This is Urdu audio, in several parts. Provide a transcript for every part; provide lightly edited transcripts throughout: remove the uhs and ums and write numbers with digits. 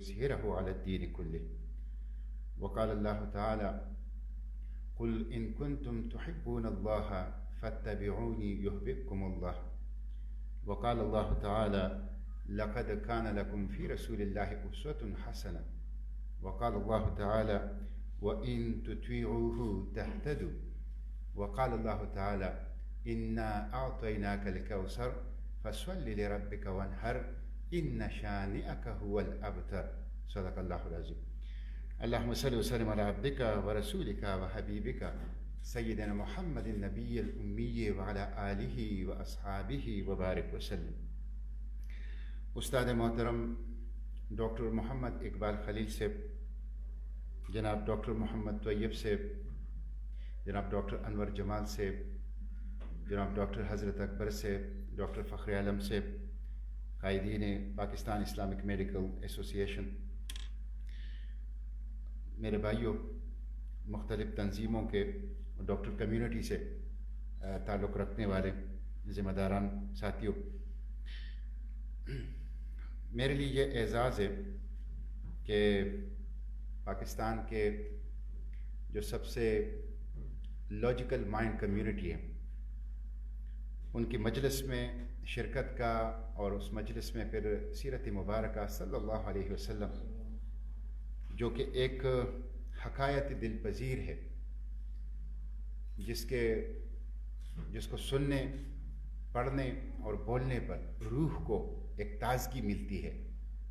ليظهره على الدين كله. وقال الله تعالى: قل إن كنتم تحبون الله فاتبعوني يحببكم الله. وقال الله تعالى: لقد كان لكم في رسول الله أسوة حسنة. وقال الله تعالى: وإن تطيعوه تهتدوا. وقال الله تعالى: إنا أعطيناك الكوثر فصل لربك وانحر إن شانئك هو الأبتر. صدق الله العظيم. اللهم صل وسلم على عبدك ورسولك وحبيبك سيدنا محمد النبي الأمي وعلى آله وأصحابه وبارك وسلم. استاد محترم ڈاکٹر محمد اقبال خلیل صاحب، جناب ڈاکٹر محمد طیب صاحب، جناب ڈاکٹر انور جمال صاحب، جناب ڈاکٹر حضرت اکبر صاحب، ڈاکٹر فخر عالم صاحب، قائدین پاکستان اسلامک میڈیکل ایسوسیشن، میرے بھائیوں، مختلف تنظیموں کے ڈاکٹر کمیونٹی سے تعلق رکھنے والے ذمہ داران ساتھیوں، میرے لیے یہ اعزاز ہے کہ پاکستان کے جو سب سے لاجیکل مائنڈ کمیونٹی ہے ان کی مجلس میں شرکت کا، اور اس مجلس میں پھر سیرت مبارکہ صلی اللہ علیہ وسلم جو کہ ایک حکایت دل پذیر ہے، جس کو سننے، پڑھنے اور بولنے پر روح کو ایک تازگی ملتی ہے،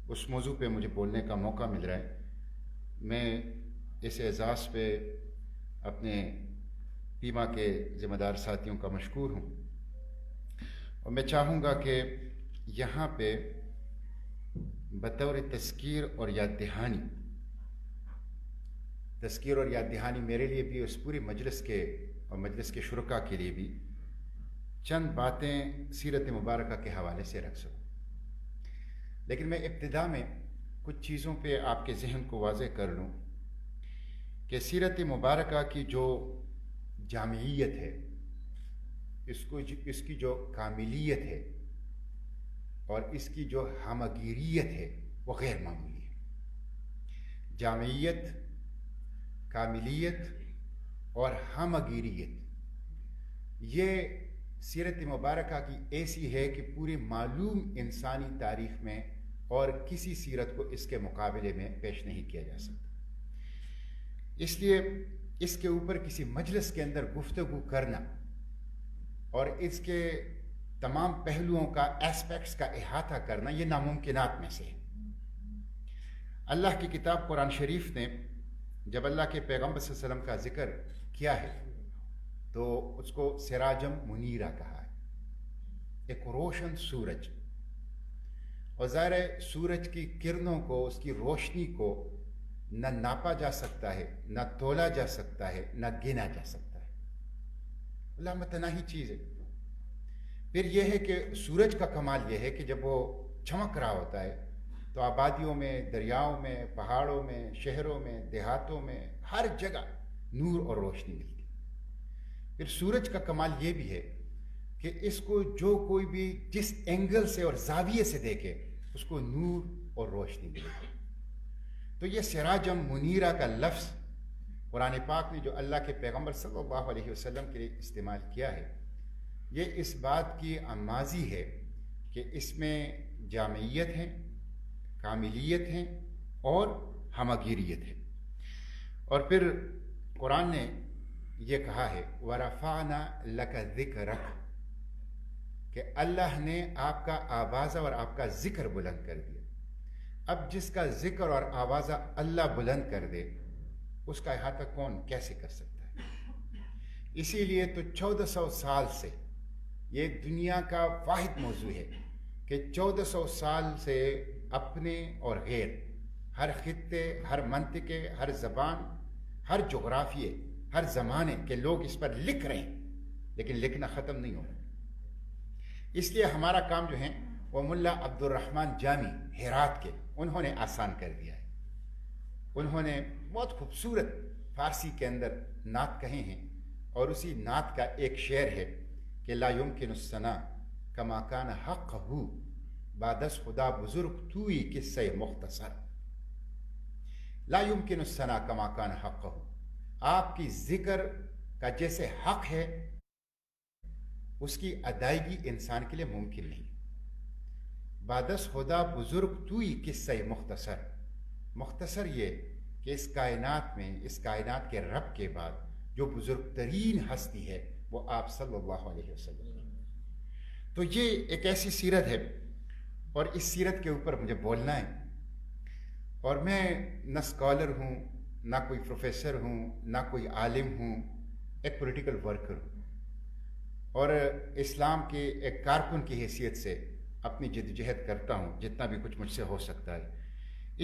اس موضوع پہ مجھے بولنے کا موقع مل رہا ہے۔ میں اس اعزاز پہ اپنے پیما کے ذمہ دار ساتھیوں کا مشکور ہوں، اور میں چاہوں گا کہ یہاں پہ بطور تذکیر اور یاد دہانی میرے لیے بھی، اس پوری مجلس کے اور مجلس کے شرکاء کے لیے بھی چند باتیں سیرت مبارکہ کے حوالے سے رکھ سکوں۔ لیکن میں ابتدا میں کچھ چیزوں پہ آپ کے ذہن کو واضح کر لوں کہ سیرت مبارکہ کی جو جامعیت ہے، اس کی جو کاملیت ہے اور اس کی جو ہمگیریت ہے وہ غیر معمولی ہے۔ جامعیت، کاملیت اور ہمگیریت یہ سیرت مبارکہ کی ایسی ہے کہ پوری معلوم انسانی تاریخ میں اور کسی سیرت کو اس کے مقابلے میں پیش نہیں کیا جا سکتا۔ اس لیے اس کے اوپر کسی مجلس کے اندر گفتگو کرنا اور اس کے تمام پہلوؤں کا، ایسپیکٹس کا احاطہ کرنا، یہ ناممکنات میں سے ہے۔ اللہ کی کتاب قرآن شریف نے جب اللہ کے پیغمبر صلی اللہ علیہ وسلم کا ذکر کیا ہے تو اس کو سراجم منیرہ کہا ہے، ایک روشن سورج۔ اور ظاہر ہے سورج کی کرنوں کو، اس کی روشنی کو نہ ناپا جا سکتا ہے، نہ تولا جا سکتا ہے، نہ گنا جا سکتا ہے، اللہ متناہی چیز ہے۔ پھر یہ ہے کہ سورج کا کمال یہ ہے کہ جب وہ چمک رہا ہوتا ہے تو آبادیوں میں، دریاؤں میں، پہاڑوں میں، شہروں میں، دیہاتوں میں، ہر جگہ نور اور روشنی ملتی ہے۔ پھر سورج کا کمال یہ بھی ہے کہ اس کو جو کوئی بھی جس اینگل سے اور زاویے سے دیکھے اس کو نور اور روشنی ملتی ہے۔ تو یہ سراجم منیرہ کا لفظ قرآن پاک نے جو اللہ کے پیغمبر صلی اللہ علیہ وسلم کے لیے استعمال کیا ہے، یہ اس بات کی عمازی ہے کہ اس میں جامعیت ہے، کاملیت ہے اور ہمگیریت ہے۔ اور پھر قرآن نے یہ کہا ہے وَرَفَعْنَا لَكَ ذِكْرَكَ، کہ اللہ نے آپ کا آوازہ اور آپ کا ذکر بلند کر دیا۔ اب جس کا ذکر اور آوازہ اللہ بلند کر دے اس کا احاطہ کون کیسے کر سکتا ہے؟ اسی لیے تو 1400 سال سے یہ دنیا کا واحد موضوع ہے کہ 1400 سال سے اپنے اور غیر، ہر خطے، ہر منطقے، ہر زبان، ہر جغرافیے، ہر زمانے کے لوگ اس پر لکھ رہے ہیں، لیکن لکھنا ختم نہیں ہو رہا۔ اس لیے ہمارا کام جو ہے وہ ملا عبد الرحمن جامی ہرات کے، انہوں نے آسان کر دیا ہے۔ انہوں نے بہت خوبصورت فارسی کے اندر نعت کہے ہیں، اور اسی نعت کا ایک شعر ہے کہ لا یمکن الثنا کما کان حقہ بعد از خدا بزرگ توئی قصہ مختصر۔ لا يمكن الثناء كما كان حقه، آپ کی ذکر کا جیسے حق ہے اس کی ادائیگی انسان کے لیے ممکن نہیں۔ بادس خدا بزرگ توئی قصہ مختصر یہ کہ اس کائنات میں، اس کائنات کے رب کے بعد جو بزرگ ترین ہستی ہے وہ آپ صلی اللہ علیہ وسلم۔ تو یہ ایک ایسی سیرت ہے اور اس سیرت کے اوپر مجھے بولنا ہے، اور میں نہ اسکالر ہوں، نہ کوئی پروفیسر ہوں، نہ کوئی عالم ہوں، ایک پولیٹیکل ورکر ہوں، اور اسلام کے ایک کارکن کی حیثیت سے اپنی جدوجہد کرتا ہوں جتنا بھی کچھ مجھ سے ہو سکتا ہے۔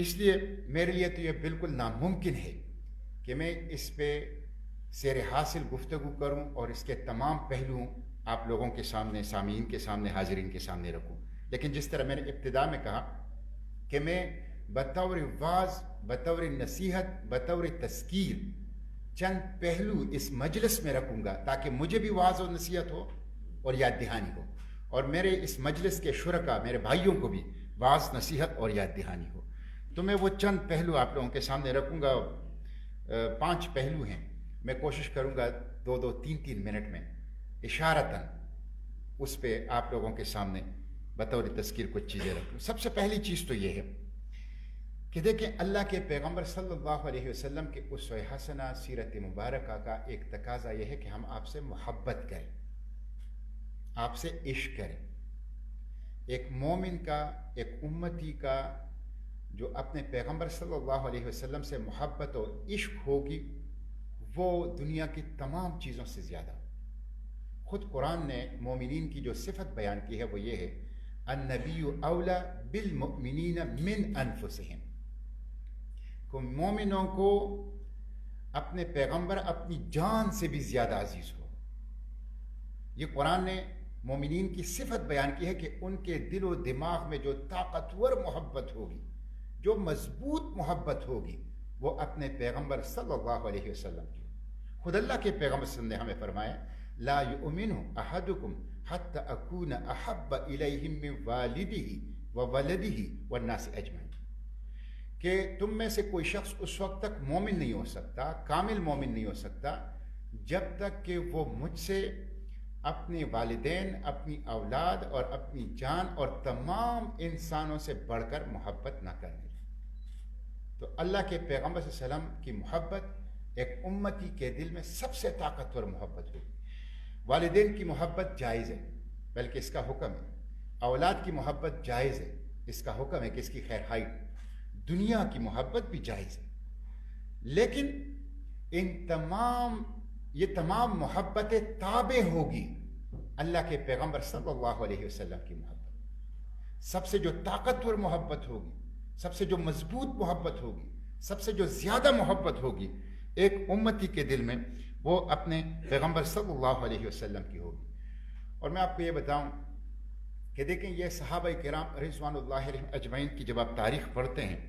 اس لیے میرے لیے تو یہ بالکل ناممکن ہے کہ میں اس پہ سیر حاصل گفتگو کروں اور اس کے تمام پہلو آپ لوگوں کے سامنے، سامعین کے سامنے، حاضرین کے سامنے رکھوں۔ لیکن جس طرح میں نے ابتدا میں کہا کہ میں بطور واعظ، بطور نصیحت، بطور تذکیر چند پہلو اس مجلس میں رکھوں گا تاکہ مجھے بھی واعظ و نصیحت ہو اور یاد دہانی ہو، اور میرے اس مجلس کے شرکا، میرے بھائیوں کو بھی واعظ، نصیحت اور یاد دہانی ہو۔ تو میں وہ چند پہلو آپ لوگوں کے سامنے رکھوں گا۔ 5 پہلو ہیں، میں کوشش کروں گا 2-2 3-3 منٹ میں اشارتاً اس پہ آپ لوگوں کے سامنے بطور تذکیر کچھ چیزیں رکھوں۔ سب سے پہلی چیز تو یہ ہے کہ دیکھیں، اللہ کے پیغمبر صلی اللہ علیہ وسلم کے اسوہ حسنہ سیرت مبارکہ کا ایک تقاضا یہ ہے کہ ہم آپ سے محبت کریں، آپ سے عشق کریں۔ ایک مومن کا، ایک امتی کا جو اپنے پیغمبر صلی اللہ علیہ وسلم سے محبت اور عشق ہوگی وہ دنیا کی تمام چیزوں سے زیادہ۔ خود قرآن نے مومنین کی جو صفت بیان کی ہے وہ یہ ہے، النبی اولا بالمؤمنین من انفسہم، کہ مومنوں کو اپنے پیغمبر اپنی جان سے بھی زیادہ عزیز ہو۔ یہ قرآن نے مومنین کی صفت بیان کی ہے کہ ان کے دل و دماغ میں جو طاقتور محبت ہوگی، جو مضبوط محبت ہوگی، وہ اپنے پیغمبر صلی اللہ علیہ وسلم کی۔ خود اللہ کے پیغمبر صلی اللہ علیہ وسلم نے فرمایا، لا یؤمن احدکم حتی اکون احب الیہ من والدہ وولدہ والناس اجمعین، کہ تم میں سے کوئی شخص اس وقت تک مومن نہیں ہو سکتا، کامل مومن نہیں ہو سکتا، جب تک کہ وہ مجھ سے اپنے والدین، اپنی اولاد اور اپنی جان اور تمام انسانوں سے بڑھ کر محبت نہ کرنے۔ تو اللہ کے پیغمبر صلی اللہ علیہ وسلم کی محبت ایک امتی کے دل میں سب سے طاقتور محبت ہوگی۔ والدین کی محبت جائز ہے، بلکہ اس کا حکم ہے۔ اولاد کی محبت جائز ہے، اس کا حکم ہے کہ اس کی خیر خواہی۔ دنیا کی محبت بھی جائز ہے، لیکن یہ تمام محبتیں تابع ہوگی اللہ کے پیغمبر صلی اللہ علیہ وسلم کی محبت۔ سب سے جو طاقتور محبت ہوگی، سب سے جو مضبوط محبت ہوگی، سب سے جو زیادہ محبت ہوگی ایک امتی کے دل میں، وہ اپنے پیغمبر صلی اللہ علیہ وسلم کی ہوگی۔ اور میں آپ کو یہ بتاؤں کہ دیکھیں، یہ صحابہ کرام رضوان اللہ علیہم اجمعین کی جب آپ تاریخ پڑھتے ہیں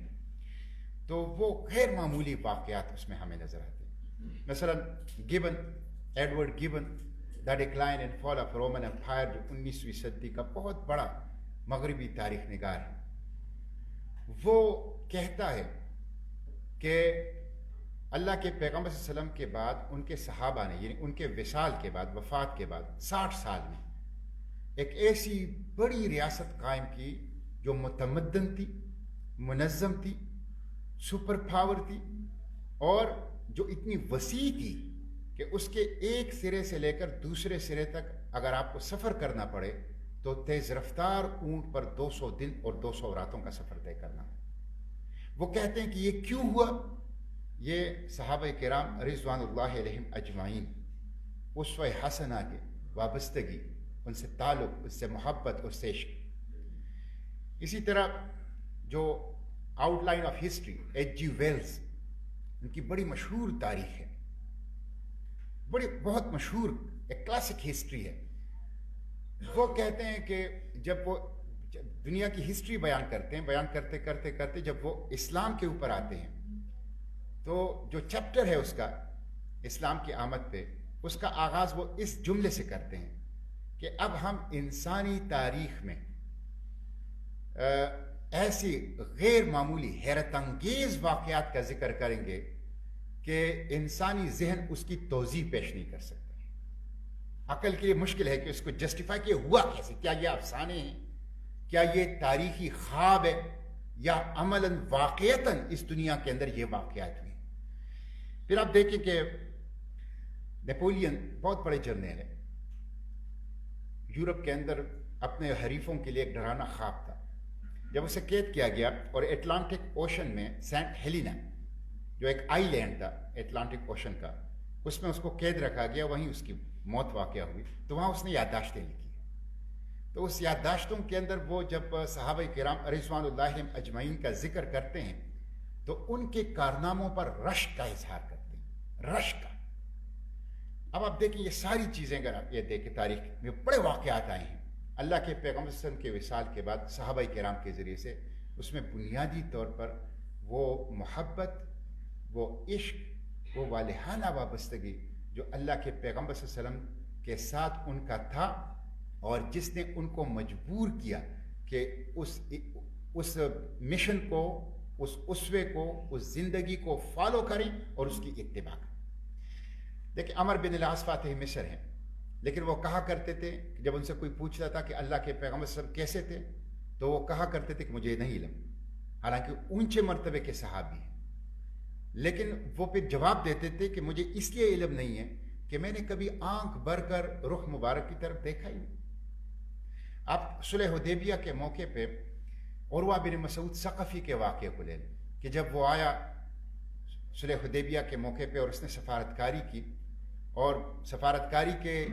تو وہ غیر معمولی واقعات اس میں ہمیں نظر آتے ہیں۔ مثلا Gibbon, Edward Gibbon, the decline and fall of Roman empire, جو 19ویں صدی کا بہت بڑا مغربی تاریخ نگار ہے، وہ کہتا ہے کہ اللہ کے پیغمبر صلی اللہ علیہ وسلم کے بعد ان کے صحابہ نے، یعنی ان کے وصال کے بعد، وفات کے بعد 60 سال میں ایک ایسی بڑی ریاست قائم کی جو متمدن تھی، منظم تھی، سپر پاور تھی، اور جو اتنی وسیع تھی کہ اس کے ایک سرے سے لے کر دوسرے سرے تک اگر آپ کو سفر کرنا پڑے تو تیز رفتار اونٹ پر 200 دن اور 200 راتوں کا سفر طے کرنا۔ وہ کہتے ہیں کہ یہ کیوں ہوا؟ یہ صحابہ کرام رضوان اللہ علیہم اجمعین اسوہ حسنہ کے وابستگی، ان سے تعلق، اس سے محبت، اس سے عشق۔ اسی طرح جو out line of history, H G Wells, ان کی بڑی مشہور تاریخ ہے، بہت مشہور ایک کلاسک ہسٹری ہے۔ وہ کہتے ہیں کہ جب وہ دنیا کی ہسٹری بیان کرتے ہیں، بیان کرتے کرتے کرتے جب وہ اسلام کے اوپر آتے ہیں تو جو چیپٹر ہے اس کا، اسلام کی آمد پہ، اس کا آغاز وہ اس جملے سے کرتے ہیں کہ اب ہم انسانی تاریخ میں ایسی غیر معمولی حیرت انگیز واقعات کا ذکر کریں گے کہ انسانی ذہن اس کی توضیح پیش نہیں کر سکتا. عقل کے لیے مشکل ہے کہ اس کو جسٹیفائی کہ ہوا کیسے. کیا یہ افسانے ہیں؟ کیا یہ تاریخی خواب ہے یا عملاً واقعتاً اس دنیا کے اندر یہ واقعات ہوئی؟ پھر آپ دیکھیں کہ نیپولین بہت بڑے جرنیل ہے. یورپ کے اندر اپنے حریفوں کے لیے ایک ڈرانا خواب تھا. جب اسے قید کیا گیا اور اٹلانٹک اوشن میں سینٹ ہیلینا جو ایک آئی لینڈ تھا اٹلانٹک اوشن کا، اس میں اس کو قید رکھا گیا، وہیں اس کی موت واقع ہوئی. تو وہاں اس نے یادداشتیں لکھی. تو اس یادداشتوں کے اندر وہ جب صحابہ کرام رضوان اللہ علیہم اجمعین کا ذکر کرتے ہیں تو ان کے کارناموں پر رشک کا اظہار کرتے ہیں، رشک کا. اب آپ دیکھیں یہ ساری چیزیں اگر آپ یہ دیکھیں تاریخ میں بڑے واقعات آئے ہیں. اللہ کے پیغمبر صلی اللہ علیہ وسلم کے وصال کے بعد صحابہ کرام کے ذریعے سے اس میں بنیادی طور پر وہ محبت، وہ عشق، وہ والہانہ وابستگی جو اللہ کے پیغمبر صلی اللہ علیہ وسلم کے ساتھ ان کا تھا اور جس نے ان کو مجبور کیا کہ اس مشن کو، اس اسوے کو، اس زندگی کو فالو کریں اور اس کی اتباع کریں. دیکھیں عمر بن العاص فاتح مصر ہیں، لیکن وہ کہا کرتے تھے کہ جب ان سے کوئی پوچھتا تھا کہ اللہ کے پیغمبر صلی اللہ علیہ وسلم کیسے تھے تو وہ کہا کرتے تھے کہ مجھے نہیں علم، حالانکہ اونچے مرتبے کے صحابی ہیں. لیکن وہ پھر جواب دیتے تھے کہ مجھے اس لیے علم نہیں ہے کہ میں نے کبھی آنکھ بھر کر رخ مبارک کی طرف دیکھا ہی نہیں. آپ صلح حدیبیہ کے موقع پہ عروہ بن مسعود ثقفی کے واقعے کو لے لیں کہ جب وہ آیا صلح حدیبیہ کے موقع پہ اور اس نے سفارتکاری کی، اور سفارتکاری کے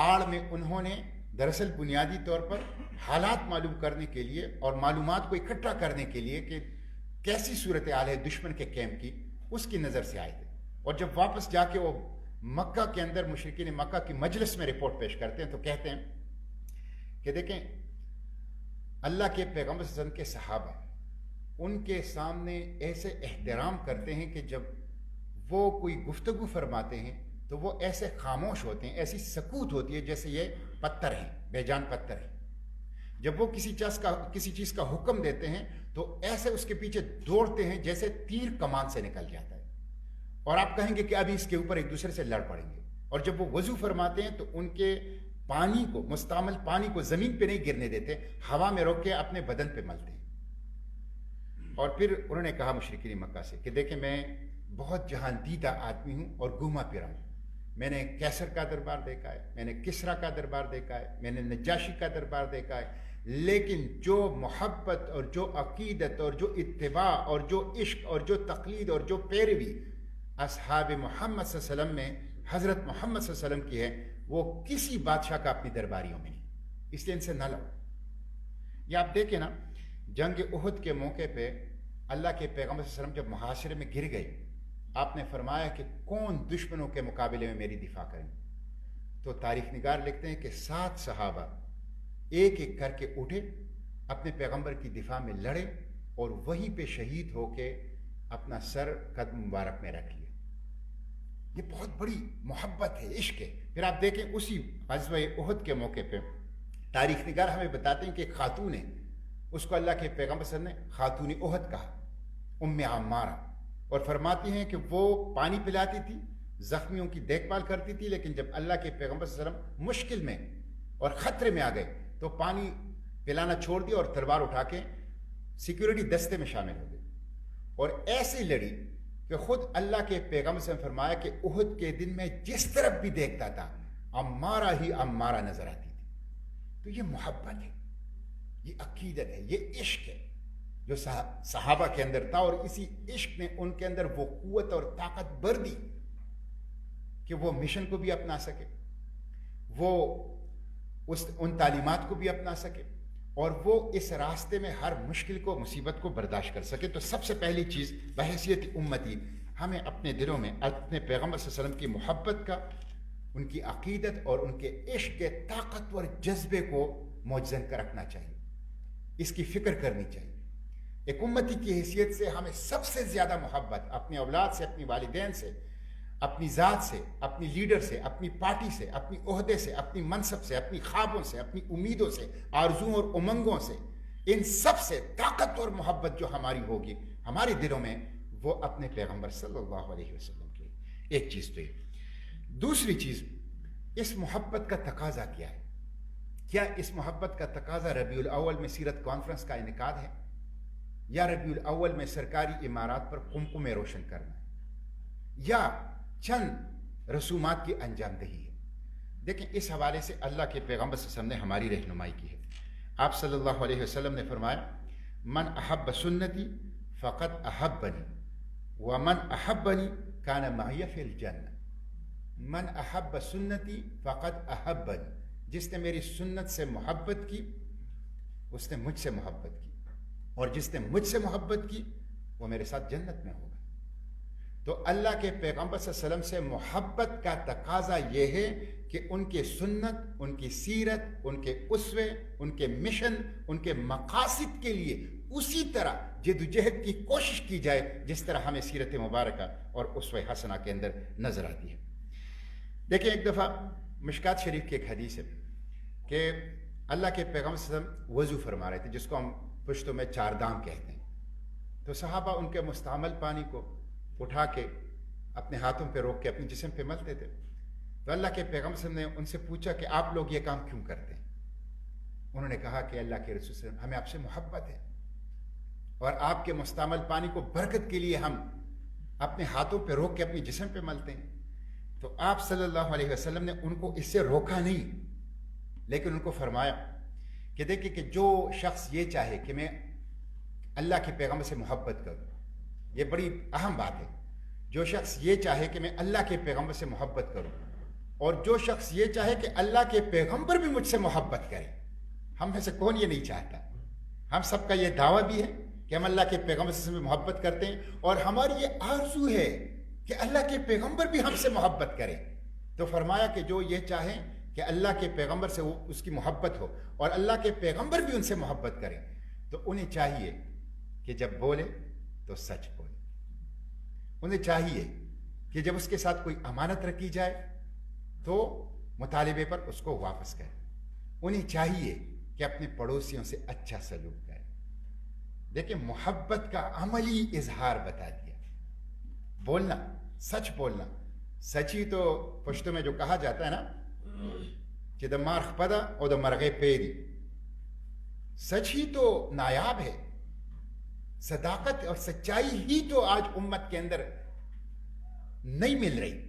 آڑ میں انہوں نے دراصل بنیادی طور پر حالات معلوم کرنے کے لیے اور معلومات کو اکٹھا کرنے کے لیے کہ کیسی صورتحال ہے دشمن کے کیمپ کی، اس کی نظر سے آئے تھے. اور جب واپس جا کے وہ مکہ کے اندر مشرکین مکہ کی مجلس میں رپورٹ پیش کرتے ہیں تو کہتے ہیں کہ دیکھیں اللہ کے پیغمبر صلی اللہ علیہ وسلم کے صحابہ ان کے سامنے ایسے احترام کرتے ہیں کہ جب وہ کوئی گفتگو فرماتے ہیں تو وہ ایسے خاموش ہوتے ہیں، ایسی سکوت ہوتی ہے جیسے یہ پتھر ہیں، بے جان پتھر ہیں. جب وہ کسی چیز کا حکم دیتے ہیں تو ایسے اس کے پیچھے دوڑتے ہیں جیسے تیر کمان سے نکل جاتا ہے، اور آپ کہیں گے کہ ابھی اس کے اوپر ایک دوسرے سے لڑ پڑیں گے. اور جب وہ وضو فرماتے ہیں تو ان کے پانی کو، مستعمل پانی کو زمین پہ نہیں گرنے دیتے، ہوا میں روک کے اپنے بدن پہ ملتے ہیں. اور پھر انہوں نے کہا مشرکین مکہ سے کہ دیکھیں میں بہت جہان دیدہ آدمی ہوں اور گھوما پھرا ہوں. میں نے کیسر کا دربار دیکھا ہے، میں نے کسرا کا دربار دیکھا ہے، میں نے نجاشی کا دربار دیکھا ہے، لیکن جو محبت اور جو عقیدت اور جو اتباع اور جو عشق اور جو تقلید اور جو پیروی اصحاب محمد صلی اللہ علیہ وسلم میں حضرت محمد صلی اللہ علیہ وسلم کی ہے وہ کسی بادشاہ کا اپنی درباریوں میں نہیں. اس لیے ان سے نہ لو. یہ آپ دیکھیں نا جنگ احد کے موقع پہ اللہ کے پیغمبر صلی اللہ علیہ وسلم جب محاصرے میں گر گئے، آپ نے فرمایا کہ کون دشمنوں کے مقابلے میں میری دفاع کریں. تو تاریخ نگار لکھتے ہیں کہ 7 صحابہ ایک ایک کر کے اٹھے، اپنے پیغمبر کی دفاع میں لڑے اور وہیں پہ شہید ہو کے اپنا سر قدم مبارک میں رکھ لیا. یہ بہت بڑی محبت ہے، عشق ہے. پھر آپ دیکھیں اسی غزوہ احد کے موقع پہ تاریخ نگار ہمیں بتاتے ہیں کہ ایک خاتون ہے، اس کو اللہ کے پیغمبر صلی اللہ علیہ وسلم نے خاتون احد کہا، ام عمارہ، اور فرماتی ہیں کہ وہ پانی پلاتی تھی، زخمیوں کی دیکھ بھال کرتی تھی، لیکن جب اللہ کے پیغمبر صلی اللہ علیہ وسلم مشکل میں اور خطرے میں آ گئے تو پانی پلانا چھوڑ دیا اور تلوار اٹھا کے سیکیورٹی دستے میں شامل ہو گئی اور ایسی لڑی کہ خود اللہ کے پیغمبر سے فرمایا کہ احد کے دن میں جس طرف بھی دیکھتا تھا عمارہ ہی عمارہ نظر آتی تھی. تو یہ محبت ہے، یہ عقیدت ہے، یہ عشق ہے جو صحابہ کے اندر تھا، اور اسی عشق نے ان کے اندر وہ قوت اور طاقت بھر دی کہ وہ مشن کو بھی اپنا سکے، وہ ان تعلیمات کو بھی اپنا سکے، اور وہ اس راستے میں ہر مشکل کو، مصیبت کو برداشت کر سکے. تو سب سے پہلی چیز بحیثیت امتی ہمیں اپنے دلوں میں اپنے پیغمبر صلی اللہ علیہ وسلم کی محبت کا، ان کی عقیدت اور ان کے عشق کے طاقتور جذبے کو موجزن کر رکھنا چاہیے، اس کی فکر کرنی چاہیے. ایک امتی کی حیثیت سے ہمیں سب سے زیادہ محبت اپنی اولاد سے، اپنی والدین سے، اپنی ذات سے، اپنی لیڈر سے، اپنی پارٹی سے، اپنی عہدے سے، اپنی منصب سے، اپنی خوابوں سے، اپنی امیدوں سے، آرزوؤں اور امنگوں سے، ان سب سے طاقتور محبت جو ہماری ہوگی ہمارے دلوں میں، وہ اپنے پیغمبر صلی اللہ علیہ وسلم کی. ایک چیز تو یہ. دوسری چیز، اس محبت کا تقاضا کیا ہے؟ کیا اس محبت کا تقاضا ربیع الاول میں سیرت کانفرنس کا انعقاد ہے، یا ربیع الاول میں سرکاری عمارات پر قمقمے روشن کرنا ہے، یا چند رسومات کی انجام دہی ہے؟ دیکھیں، اس حوالے سے اللہ کے پیغمبر صلی اللہ علیہ وسلم نے ہماری رہنمائی کی ہے. آپ صلی اللہ علیہ وسلم نے فرمایا، من احب سنتی فقد احبنی ومن احبنی کان معی فی الجنہ. من احب سنتی فقد احبنی، جس نے میری سنت سے محبت کی اس نے مجھ سے محبت کی، اور جس نے مجھ سے محبت کی وہ میرے ساتھ جنت میں ہوگا. تو اللہ کے پیغمبر صلی اللہ علیہ وسلم سے محبت کا تقاضا یہ ہے کہ ان کے سنت، ان کی سیرت، ان کے اسوے، ان کے مشن، ان کے مقاصد کے لیے اسی طرح جدوجہد کی کوشش کی جائے جس طرح ہمیں سیرت مبارکہ اور اسوہ حسنہ کے اندر نظر آتی ہے. دیکھیں، ایک دفعہ مشکات شریف کی ایک حدیث ہے کہ اللہ کے پیغمبر صلی اللہ علیہ وسلم وضو فرما رہے تھے، جس کو ہم پشتوں میں چار دام کہتے ہیں. تو صحابہ ان کے مستعمل پانی کو اٹھا کے اپنے ہاتھوں پہ روک کے اپنے جسم پہ ملتے تھے. تو اللہ کے پیغمبر صلی اللہ علیہ وسلم نے ان سے پوچھا کہ آپ لوگ یہ کام کیوں کرتے ہیں؟ انہوں نے کہا کہ اللہ کے رسول صلی اللہ علیہ وسلم، ہمیں آپ سے محبت ہے، اور آپ کے مستعمل پانی کو برکت کے لیے ہم اپنے ہاتھوں پہ روک کے اپنے جسم پہ ملتے ہیں. تو آپ صلی اللہ علیہ وسلم نے ان کو اس سے روکا نہیں، لیکن ان کو فرمایا کہ دیکھیں کہ جو شخص یہ چاہے کہ میں اللہ کے پیغمبر سے محبت کروں، یہ بڑی اہم بات ہے. جو شخص یہ چاہے کہ میں اللہ کے پیغمبر سے محبت کروں، اور جو شخص یہ چاہے کہ اللہ کے پیغمبر بھی مجھ سے محبت کرے. ہم میں سے کون یہ نہیں چاہتا؟ ہم سب کا یہ دعویٰ بھی ہے کہ ہم اللہ کے پیغمبر سے محبت کرتے ہیں، اور ہماری یہ آرزو ہے کہ اللہ کے پیغمبر بھی ہم سے محبت کرے. تو فرمایا کہ جو یہ چاہیں کہ اللہ کے پیغمبر سے اس کی محبت ہو اور اللہ کے پیغمبر بھی ان سے محبت کریں، تو انہیں چاہیے کہ جب بولے تو سچ بولے. انہیں چاہیے کہ جب اس کے ساتھ کوئی امانت رکھی جائے تو مطالبے پر اس کو واپس کرے. انہیں چاہیے کہ اپنے پڑوسیوں سے اچھا سلوک کرے. دیکھیں، محبت کا عملی اظہار بتا دیا. بولنا، سچ بولنا. سچی تو پشتو میں جو کہا جاتا ہے نا کہ دا مارخ پدا اور دا مرغے پیری، سچ ہی تو نایاب ہے. صداقت اور سچائی ہی تو آج امت کے اندر نہیں مل رہی.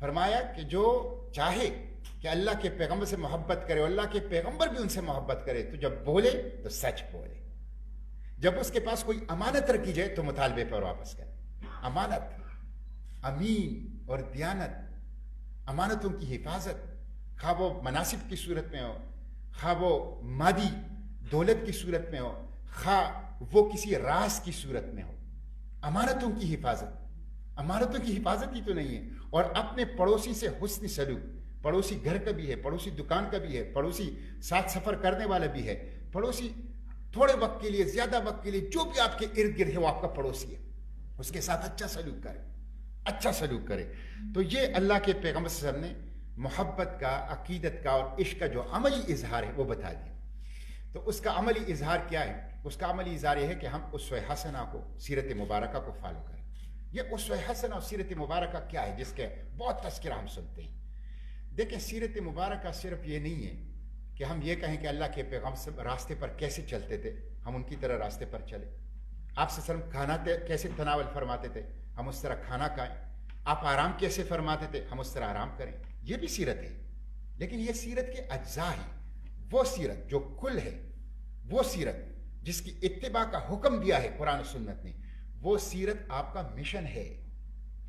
فرمایا کہ جو چاہے کہ اللہ کے پیغمبر سے محبت کرے اور اللہ کے پیغمبر بھی ان سے محبت کرے، تو جب بولے تو سچ بولے. جب اس کے پاس کوئی امانت رکھی جائے تو مطالبے پر واپس کرے. امانت، امین اور دیانت، امانتوں کی حفاظت، خواہ وہ مناسب کی صورت میں ہو، خواہ وہ مادی دولت کی صورت میں ہو، خواہ وہ کسی راز کی صورت میں ہو. امانتوں کی حفاظت، امانتوں کی حفاظت ہی تو نہیں ہے. اور اپنے پڑوسی سے حسن سلوک. پڑوسی گھر کا بھی ہے، پڑوسی دکان کا بھی ہے، پڑوسی ساتھ سفر کرنے والا بھی ہے، پڑوسی تھوڑے وقت کے لیے، زیادہ وقت کے لیے، جو بھی آپ کے ارد گرد ہے وہ آپ کا پڑوسی ہے. اس کے ساتھ اچھا سلوک کرے، اچھا سلوک کرے. تو یہ اللہ کے پیغمبر صلی اللہ علیہ وسلم نے محبت کا، عقیدت کا اور عشق کا جو عملی اظہار ہے وہ بتا دیا. تو اس کا عملی اظہار کیا ہے؟ اس کا عملی اظہار یہ ہے کہ ہم اسوہ حسنہ کو، سیرت مبارکہ کو فالو کریں. یہ اسوہ حسنہ اور سیرت مبارکہ کیا ہے جس کے بہت تذکرہ ہم سنتے ہیں؟ دیکھیں، سیرت مبارکہ صرف یہ نہیں ہے کہ ہم یہ کہیں کہ اللہ کے پیغمبر راستے پر کیسے چلتے تھے ہم ان کی طرح راستے پر چلیں. آپ صلی اللہ علیہ وسلم کھانا کیسے تناول فرماتے تھے ہم اس طرح کھانا کھائیں. آپ آرام کیسے فرماتے تھے ہم اس طرح آرام کریں. یہ بھی سیرت ہے، لیکن یہ سیرت کے اجزاء ہیں. وہ سیرت جو کل ہے، وہ سیرت جس کی اتباع کا حکم دیا ہے قرآن و سنت نے، وہ سیرت آپ کا مشن ہے.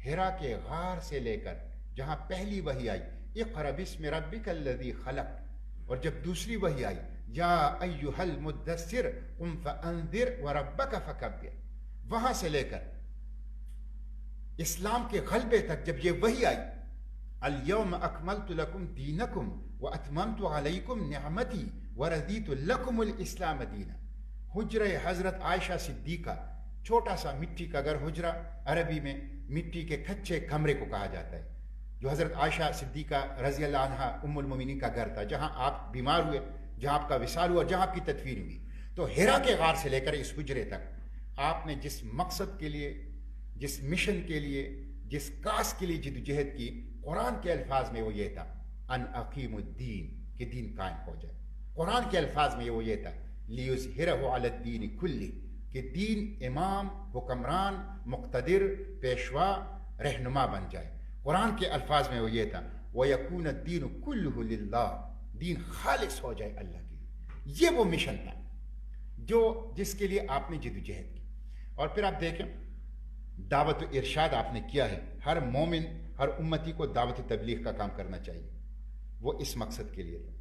ہرا کے غار سے لے کر جہاں پہلی وحی آئی، اقرأ بسم ربک الذی خلق، اور جب دوسری وحی آئی، یا ایھا المدثر قم فانذر وربک فکبر، وہاں سے لے کر اسلام کے غلبے تک جب یہ وحی آئی، الیوم اکملت لکم دینکم واتممت علیکم نعمتی ورضیت لکم الاسلام دینا. حجرہ حضرت عائشہ صدیقہ، چھوٹا سا مٹی کا گھر، حجرہ عربی میں مٹی کے کچے کمرے کو کہا جاتا ہے، جو حضرت عائشہ صدیقہ رضی اللہ عنہا ام المومنین کا گھر تھا، جہاں آپ بیمار ہوئے، جہاں آپ کا وصال ہوا، جہاں آپ کی تدفین ہوئی. تو ہیرا کے غار سے لے کر اس حجرے تک آپ نے جس مقصد کے لیے، جس مشن کے لیے، جس کاس کے لیے جدوجہد کی، قرآن کے الفاظ میں وہ یہ تھا ان اقیم الدین، کہ دین قائم ہو جائے۔ قرآن کے الفاظ میں وہ یہ تھا لیظہرہ علی الدین کلہ، کہ دین امام، حکمران، مقتدر، پیشوا، رہنما بن جائے۔ قرآن کے الفاظ میں وہ یہ تھا وَيَكُونَ الدِّينُ كُلُّهُ لِلَّهِ، دین خالص ہو جائے اللہ کے لیے۔ یہ وہ مشن تھا جس کے لیے آپ نے جدوجہد کی۔ اور پھر آپ دیکھیں دعوت و ارشاد آپ نے کیا ہے۔ ہر مومن، ہر امتی کو دعوت و تبلیغ کا کام کرنا چاہیے، وہ اس مقصد کے لیے تھا۔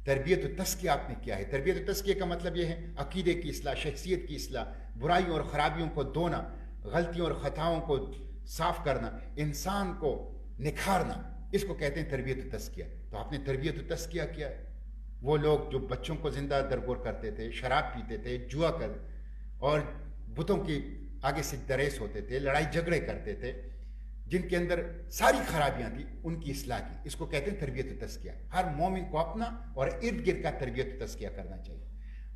تربیت و تزکیہ آپ نے کیا ہے۔ تربیت و تزکیہ کا مطلب یہ ہے عقیدے کی اصلاح، شخصیت کی اصلاح، برائیوں اور خرابیوں کو دھونا، غلطیوں اور خطاؤں کو صاف کرنا، انسان کو نکھارنا، اس کو کہتے ہیں تربیت و تزکیہ۔ تو آپ نے تربیت و تزکیہ کیا ہے۔ وہ لوگ جو بچوں کو زندہ درگور کرتے تھے، شراب پیتے تھے، جوا کر اور بتوں کی آگے سے دریس ہوتے تھے، لڑائی جھگڑے کرتے تھے، جن کے اندر ساری خرابیاں تھیں، ان کی اصلاح کی، اس کو کہتے ہیں تربیت و تزکیہ۔ ہر مومن کو اپنا اور ارد گرد کا تربیت و تزکیہ کرنا چاہیے۔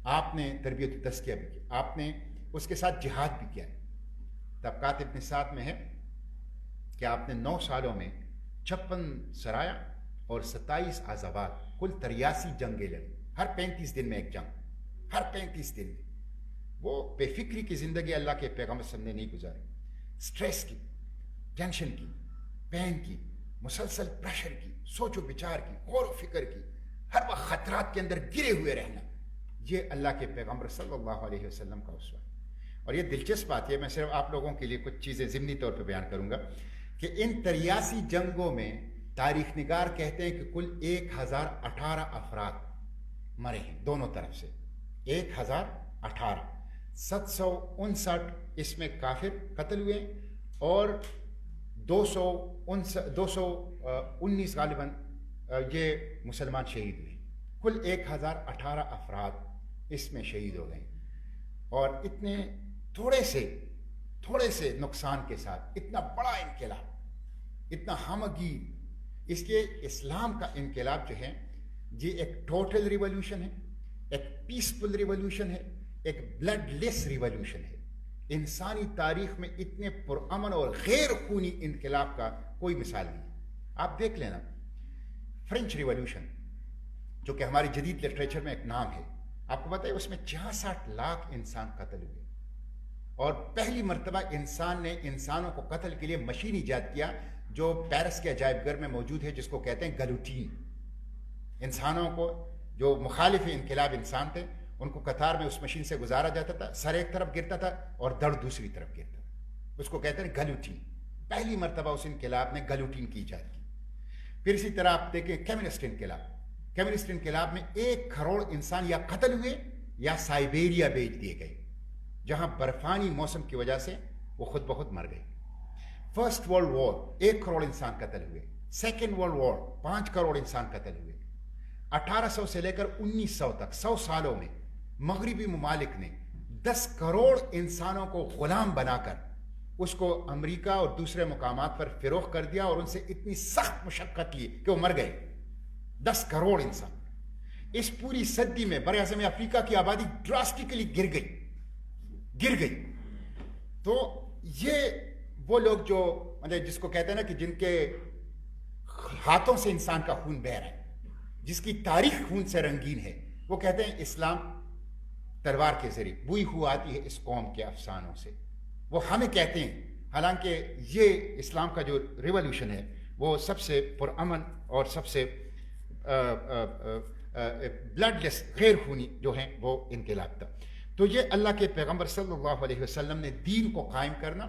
آپ نے تربیت و تزکیہ بھی کیا، آپ نے اس کے ساتھ جہاد بھی کیا ہے۔ طبقات ابن سعد میں ہے کہ آپ نے 9 سالوں میں 56 سرایا اور 27 عزبات، کل 83 جنگیں لڑی، ہر 35 دن میں ایک جنگ، ہر 35 دن میں۔ وہ بے فکری کی زندگی اللہ کے پیغمبر صلی اللہ علیہ وسلم نے نہیں گزاری، سٹریس کی، ٹینشن کی، پین کی، مسلسل پریشر کی، سوچ و بچار کی، غور و فکر کی، ہر وقت خطرات کے اندر گرے ہوئے رہنا، یہ اللہ کے پیغمبر صلی اللہ علیہ وسلم کا اسوہ ہے۔ اور یہ دلچسپ بات ہے، میں صرف آپ لوگوں کے لیے کچھ چیزیں ضمنی طور پہ بیان کروں گا کہ ان 83 جنگوں میں تاریخ نگار کہتے ہیں کہ کل 1018 افراد مرے ہیں دونوں طرف سے، 1018، 759 اس میں کافر قتل ہوئے اور 219 غالباً یہ مسلمان شہید ہوئے۔ کل 1018 افراد اس میں شہید ہو گئے، اور اتنے تھوڑے سے نقصان کے ساتھ اتنا بڑا انقلاب، اتنا ہمگیر۔ اس کے اسلام کا انقلاب جو ہے یہ ایک ٹوٹل ریولوشن ہے، ایک پیسفل ریولوشن ہے، ایک بلڈ لیس ریولوشن ہے۔ انسانی تاریخ میں اتنے پرامن اور غیر خونی انقلاب کا کوئی مثال نہیں۔ آپ دیکھ لینا فرینچ ریولوشن، جو کہ ہماری جدید لٹریچر میں ایک نام ہے، آپ کو پتہ ہے اس میں 66 لاکھ انسان قتل ہوئے، اور پہلی مرتبہ انسان نے انسانوں کو قتل کے لیے مشین ایجاد کیا جو پیرس کے عجائب گھر میں موجود ہے، جس کو کہتے ہیں گلوٹین۔ انسانوں کو، جو مخالف انقلاب انسان تھے، ان کو قطار میں اس مشین سے گزارا جاتا تھا، سر ایک طرف گرتا تھا اور دڑ دوسری طرف گرتا تھا، اس کو کہتے ہیں گلوٹین۔ پہلی مرتبہ اس انقلاب نے گلوٹین کی ایجاد کی۔ پھر اسی طرح آپ دیکھیں کمیونسٹ انقلاب، کمیونسٹ انقلاب میں 1 کروڑ انسان یا قتل ہوئے یا سائبیریا بھیج دیے گئے، جہاں برفانی موسم کی وجہ سے وہ خود بخود مر گئے۔ فرسٹ ورلڈ وار 1 کروڑ انسان قتل ہوئے، سیکنڈ ورلڈ وار 5 کروڑ انسان قتل ہوئے۔ 1800 سے لے کر 1900 تک 100 سالوں میں مغربی ممالک نے 10 کروڑ انسانوں کو غلام بنا کر اس کو امریکہ اور دوسرے مقامات پر فروخت کر دیا، اور ان سے اتنی سخت مشقت لی کہ وہ مر گئے۔ 10 کروڑ انسان اس پوری صدی میں بر اعظم افریقہ کی آبادی ڈراسٹکلی گر گئی۔ تو یہ وہ لوگ جو مطلب جس کو کہتے ہیں نا کہ جن کے ہاتھوں سے انسان کا خون بہہ رہا ہے، جس کی تاریخ خون سے رنگین ہے، وہ کہتے ہیں اسلام تلوار کے ذریعے بوئی ہو آتی ہے اس قوم کے افسانوں سے۔ وہ ہمیں کہتے ہیں، حالانکہ یہ اسلام کا جو ریولوشن ہے وہ سب سے پرامن اور سب سے بلڈ لیس، غیر خونی جو ہیں وہ انقلاب تھا۔ تو یہ اللہ کے پیغمبر صلی اللہ علیہ وسلم نے دین کو قائم کرنا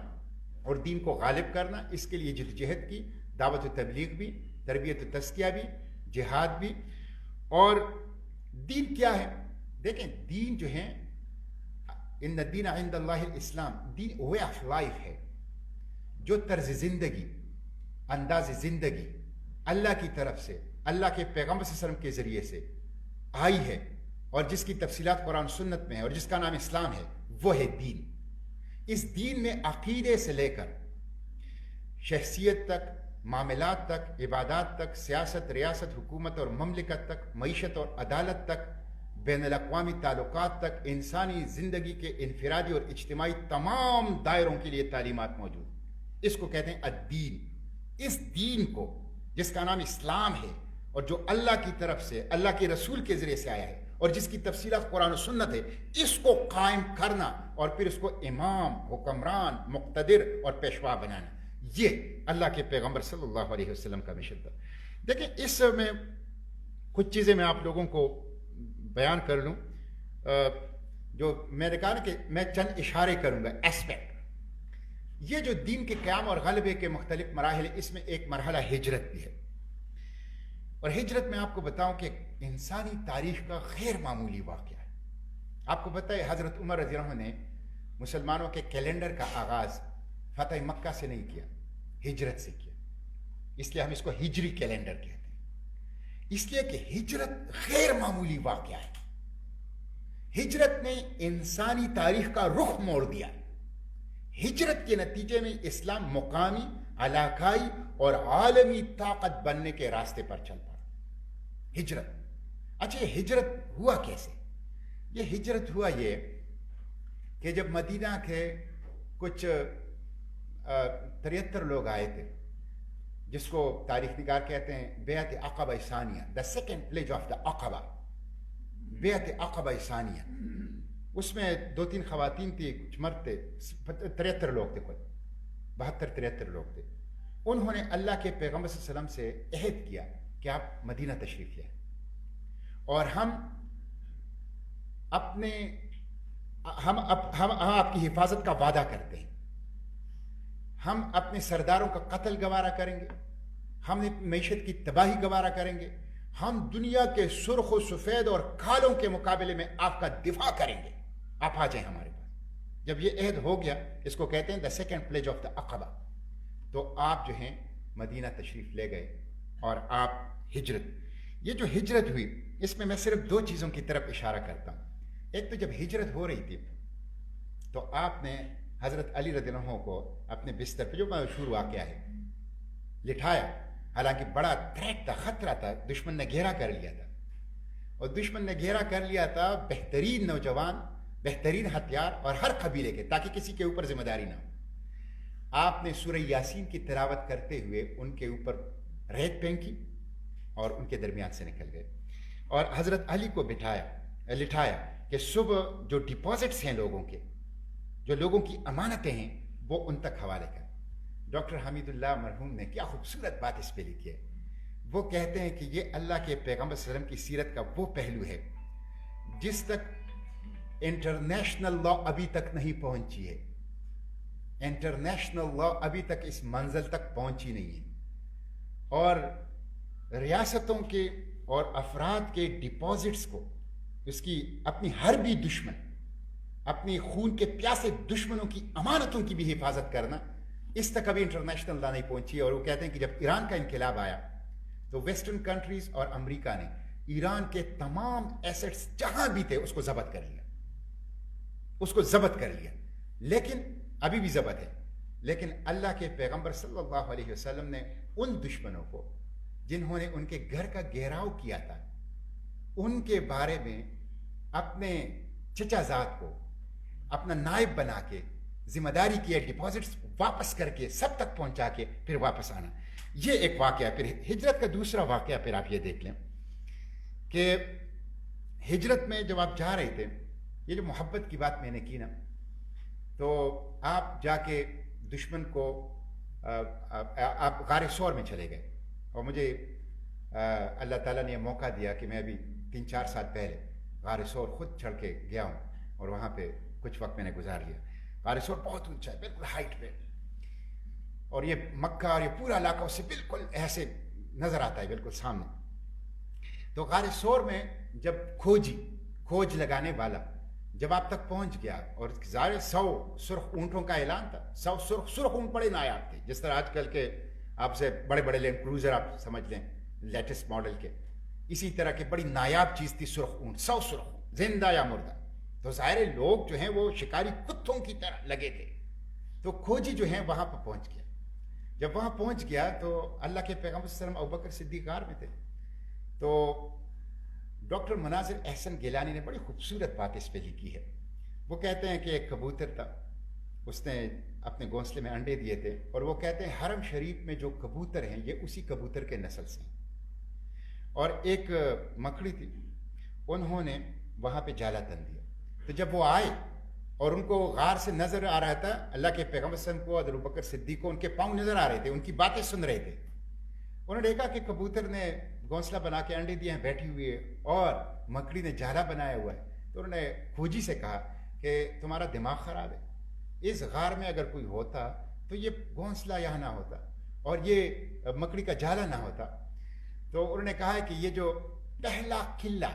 اور دین کو غالب کرنا، اس کے لیے جدوجہد کی، دعوت و تبلیغ بھی، تربیت و تزکیہ بھی، جہاد بھی۔ اور دین کیا ہے؟ دیکھیں دین جو ہے، ان الدین عند اللہ الاسلام، دین وے آف لائف ہے، جو طرز زندگی، انداز زندگی اللہ کی طرف سے، اللہ کے پیغمبر صلی اللہ علیہ وسلم کے ذریعے سے آئی ہے، اور جس کی تفصیلات قرآن سنت میں ہے، اور جس کا نام اسلام ہے، وہ ہے دین۔ اس دین میں عقیدے سے لے کر شخصیت تک، معاملات تک، عبادات تک، سیاست، ریاست، حکومت اور مملکت تک، معیشت اور عدالت تک، بین الاقوامی تعلقات تک انسانی زندگی کے انفرادی اور اجتماعی تمام دائروں کے لیے تعلیمات موجود. اس کو کہتے ہیں الدین. اس دین کو جس کا نام اسلام ہے اور جو اللہ کی طرف سے اللہ کے رسول کے ذریعے سے آیا ہے اور جس کی تفصیلات قرآن و سنت ہے, اس کو قائم کرنا اور پھر اس کو امام, حکمران, مقتدر اور پیشوا بنانا, یہ اللہ کے پیغمبر صلی اللہ علیہ وسلم کا مشن تھا. دیکھیں اس میں کچھ چیزیں میں آپ لوگوں کو بیان کر لوں. جو میں نے کہا نا کہ میں چند اشارے کروں گا ایسپیکٹ. یہ جو دین کے قیام اور غلبے کے مختلف مراحل ہیں, اس میں ایک مرحلہ ہجرت بھی ہے. اور ہجرت میں آپ کو بتاؤں کہ انسانی تاریخ کا غیر معمولی واقعہ ہے. آپ کو پتہ ہے حضرت عمر رضی اللہ عنہ نے مسلمانوں کے کیلنڈر کا آغاز فتح مکہ سے نہیں کیا, ہجرت سے کیا. اس لیے ہم اس کو ہجری کیلنڈر کہتے ہیں, اس لیے کہ ہجرت غیر معمولی واقعہ ہے. ہجرت نے انسانی تاریخ کا رخ موڑ دیا. ہجرت کے نتیجے میں اسلام مقامی, علاقائی اور عالمی طاقت بننے کے راستے پر چل پڑا. ہجرت. اچھا, یہ ہجرت ہوا کیسے؟ یہ ہجرت ہوا یہ کہ جب مدینہ کے کچھ 73 لوگ آئے تھے, جس کو تاریخ نگار کہتے ہیں بیعت عقبہ ثانیہ, the second pledge of the Aqaba, بیعت عقبہ ثانیہ. اس میں 2-3 خواتین تھی, کچھ مرد تھے, 73 لوگ تھے, خود 72-73 لوگ تھے. انہوں نے اللہ کے پیغمبر صلی اللہ علیہ وسلم سے عہد کیا کہ آپ مدینہ تشریف لائیں اور ہم آپ کی حفاظت کا وعدہ کرتے ہیں. ہم اپنے سرداروں کا قتل گوارا کریں گے, ہم معیشت کی تباہی گوارا کریں گے, ہم دنیا کے سرخ و سفید اور کالوں کے مقابلے میں آپ کا دفاع کریں گے, آپ آ جائیں ہمارے پاس. جب یہ عہد ہو گیا, اس کو کہتے ہیں the second pledge of the Aqaba, تو آپ جو ہیں مدینہ تشریف لے گئے اور آپ ہجرت. یہ جو ہجرت ہوئی, اس میں صرف 2 چیزوں کی طرف اشارہ کرتا ہوں. ایک تو جب ہجرت ہو رہی تھی تو آپ نے حضرت علی رضی اللہ عنہ کو اپنے بستر پہ, جو مشہور واقعہ ہے, لٹھایا. حالانکہ بڑا تھریٹ تھا, خطرہ تھا, دشمن نے گھیرا کر لیا تھا, اور دشمن نے گھیرا کر لیا تھا بہترین نوجوان, بہترین ہتھیار اور ہر قبیلے کے, تاکہ کسی کے اوپر ذمہ داری نہ ہو. آپ نے سورہ یاسین کی تلاوت کرتے ہوئے ان کے اوپر ریت پھینکی اور ان کے درمیان سے نکل گئے, اور حضرت علی کو لٹھایا کہ صبح جو ڈپازٹس ہیں لوگوں کے, جو لوگوں کی امانتیں ہیں, وہ ان تک حوالے کر. ڈاکٹر حمید اللہ مرحوم نے کیا خوبصورت بات اس پہ لکھی ہے. وہ کہتے ہیں کہ یہ اللہ کے پیغمبر صلی اللہ علیہ وسلم کی سیرت کا وہ پہلو ہے جس تک انٹرنیشنل لا ابھی تک نہیں پہنچی ہے. انٹرنیشنل لا ابھی تک اس منزل تک پہنچی نہیں ہے, اور ریاستوں کے اور افراد کے ڈپازٹس کو, اس کی اپنی حربی دشمن, اپنی خون کے پیاسے دشمنوں کی امانتوں کی بھی حفاظت کرنا, اس تک ابھی انٹرنیشنل لا نہیں پہنچی. اور وہ کہتے ہیں کہ جب ایران کا انقلاب آیا تو ویسٹرن کنٹریز اور امریکہ نے ایران کے تمام ایسٹس جہاں بھی تھے اس کو ضبط کر لیا, لیکن ابھی بھی ضبط ہے. لیکن اللہ کے پیغمبر صلی اللہ علیہ وسلم نے ان دشمنوں کو جنہوں نے ان کے گھر کا گھیراؤ کیا تھا, ان کے بارے میں اپنے چچا زاد کو اپنا نائب بنا کے ذمہ داری کیا, ڈپازٹس واپس کر کے سب تک پہنچا کے پھر واپس آنا. یہ ایک واقعہ. پھر ہجرت کا دوسرا واقعہ پھر آپ یہ دیکھ لیں کہ ہجرت میں جب آپ جا رہے تھے, یہ جو محبت کی بات میں نے کی نا, تو آپ جا کے دشمن کو آپ غار ثور میں چلے گئے, اور مجھے اللہ تعالیٰ نے یہ موقع دیا کہ میں ابھی 3-4 سال پہلے غار ثور خود چڑھ کے گیا ہوں, اور وہاں پہ کچھ وقت میں نے گزار لیا. غار ثور بہت اونچا ہے, بالکل ہائٹ پہ, اور یہ مکہ اور یہ پورا علاقہ اس سے بالکل ایسے نظر آتا ہے, بالکل سامنے. تو غار ثور میں جب کھوج لگانے والا جب آپ تک پہنچ گیا, اور ظاہر 100 سرخ اونٹوں کا اعلان تھا, 100 سرخ اونٹ بڑے نایاب تھے, جس طرح آج کل کے آپ سے بڑے بڑے لینڈ کروزر آپ سمجھ لیں لیٹسٹ ماڈل کے, اسی طرح کی بڑی نایاب چیز تھی سرخ اونٹ, 100 سرخ اونٹ, زندہ یا مردہ. تو ظاہر لوگ جو ہیں وہ شکاری کتوں کی طرح لگے تھے. تو کھوجی جو ہیں وہاں پہ پہنچ گیا. جب وہاں پہنچ گیا تو اللہ کے پیغمبر صلی اللہ علیہ وسلم ابوبکر صدیق غار میں تھے, تو ڈاکٹر مناظر احسن گیلانی نے بڑی خوبصورت بات اس پہ لکھی ہے. وہ کہتے ہیں کہ ایک کبوتر تھا, اس نے اپنے گھونسلے میں انڈے دیے تھے, اور وہ کہتے ہیں حرم شریف میں جو کبوتر ہیں یہ اسی کبوتر کے نسل سے ہیں. اور ایک مکڑی تھی, انہوں نے وہاں پہ جالا تن دیا. تو جب وہ آئے اور ان کو غار سے نظر آ رہا تھا, اللہ کے پیغمبر صلی اللہ علیہ وسلم کو, حضرت ابوبکر صدیق کو ان کے پاؤں نظر آ رہے تھے, ان کی باتیں سن رہے تھے. انہوں نے دیکھا کہ کبوتر نے گھونسلہ بنا کے انڈے دیے ہیں, بیٹھی ہوئی ہے, اور مکڑی نے جالا بنایا ہوا ہے. تو انہوں نے کھوجی سے کہا کہ تمہارا دماغ خراب ہے, اس غار میں اگر کوئی ہوتا تو یہ گھونسلہ یہاں نہ ہوتا اور یہ مکڑی کا جالا نہ ہوتا. تو انہوں نے کہا ہے کہ یہ جو پہلا قلعہ,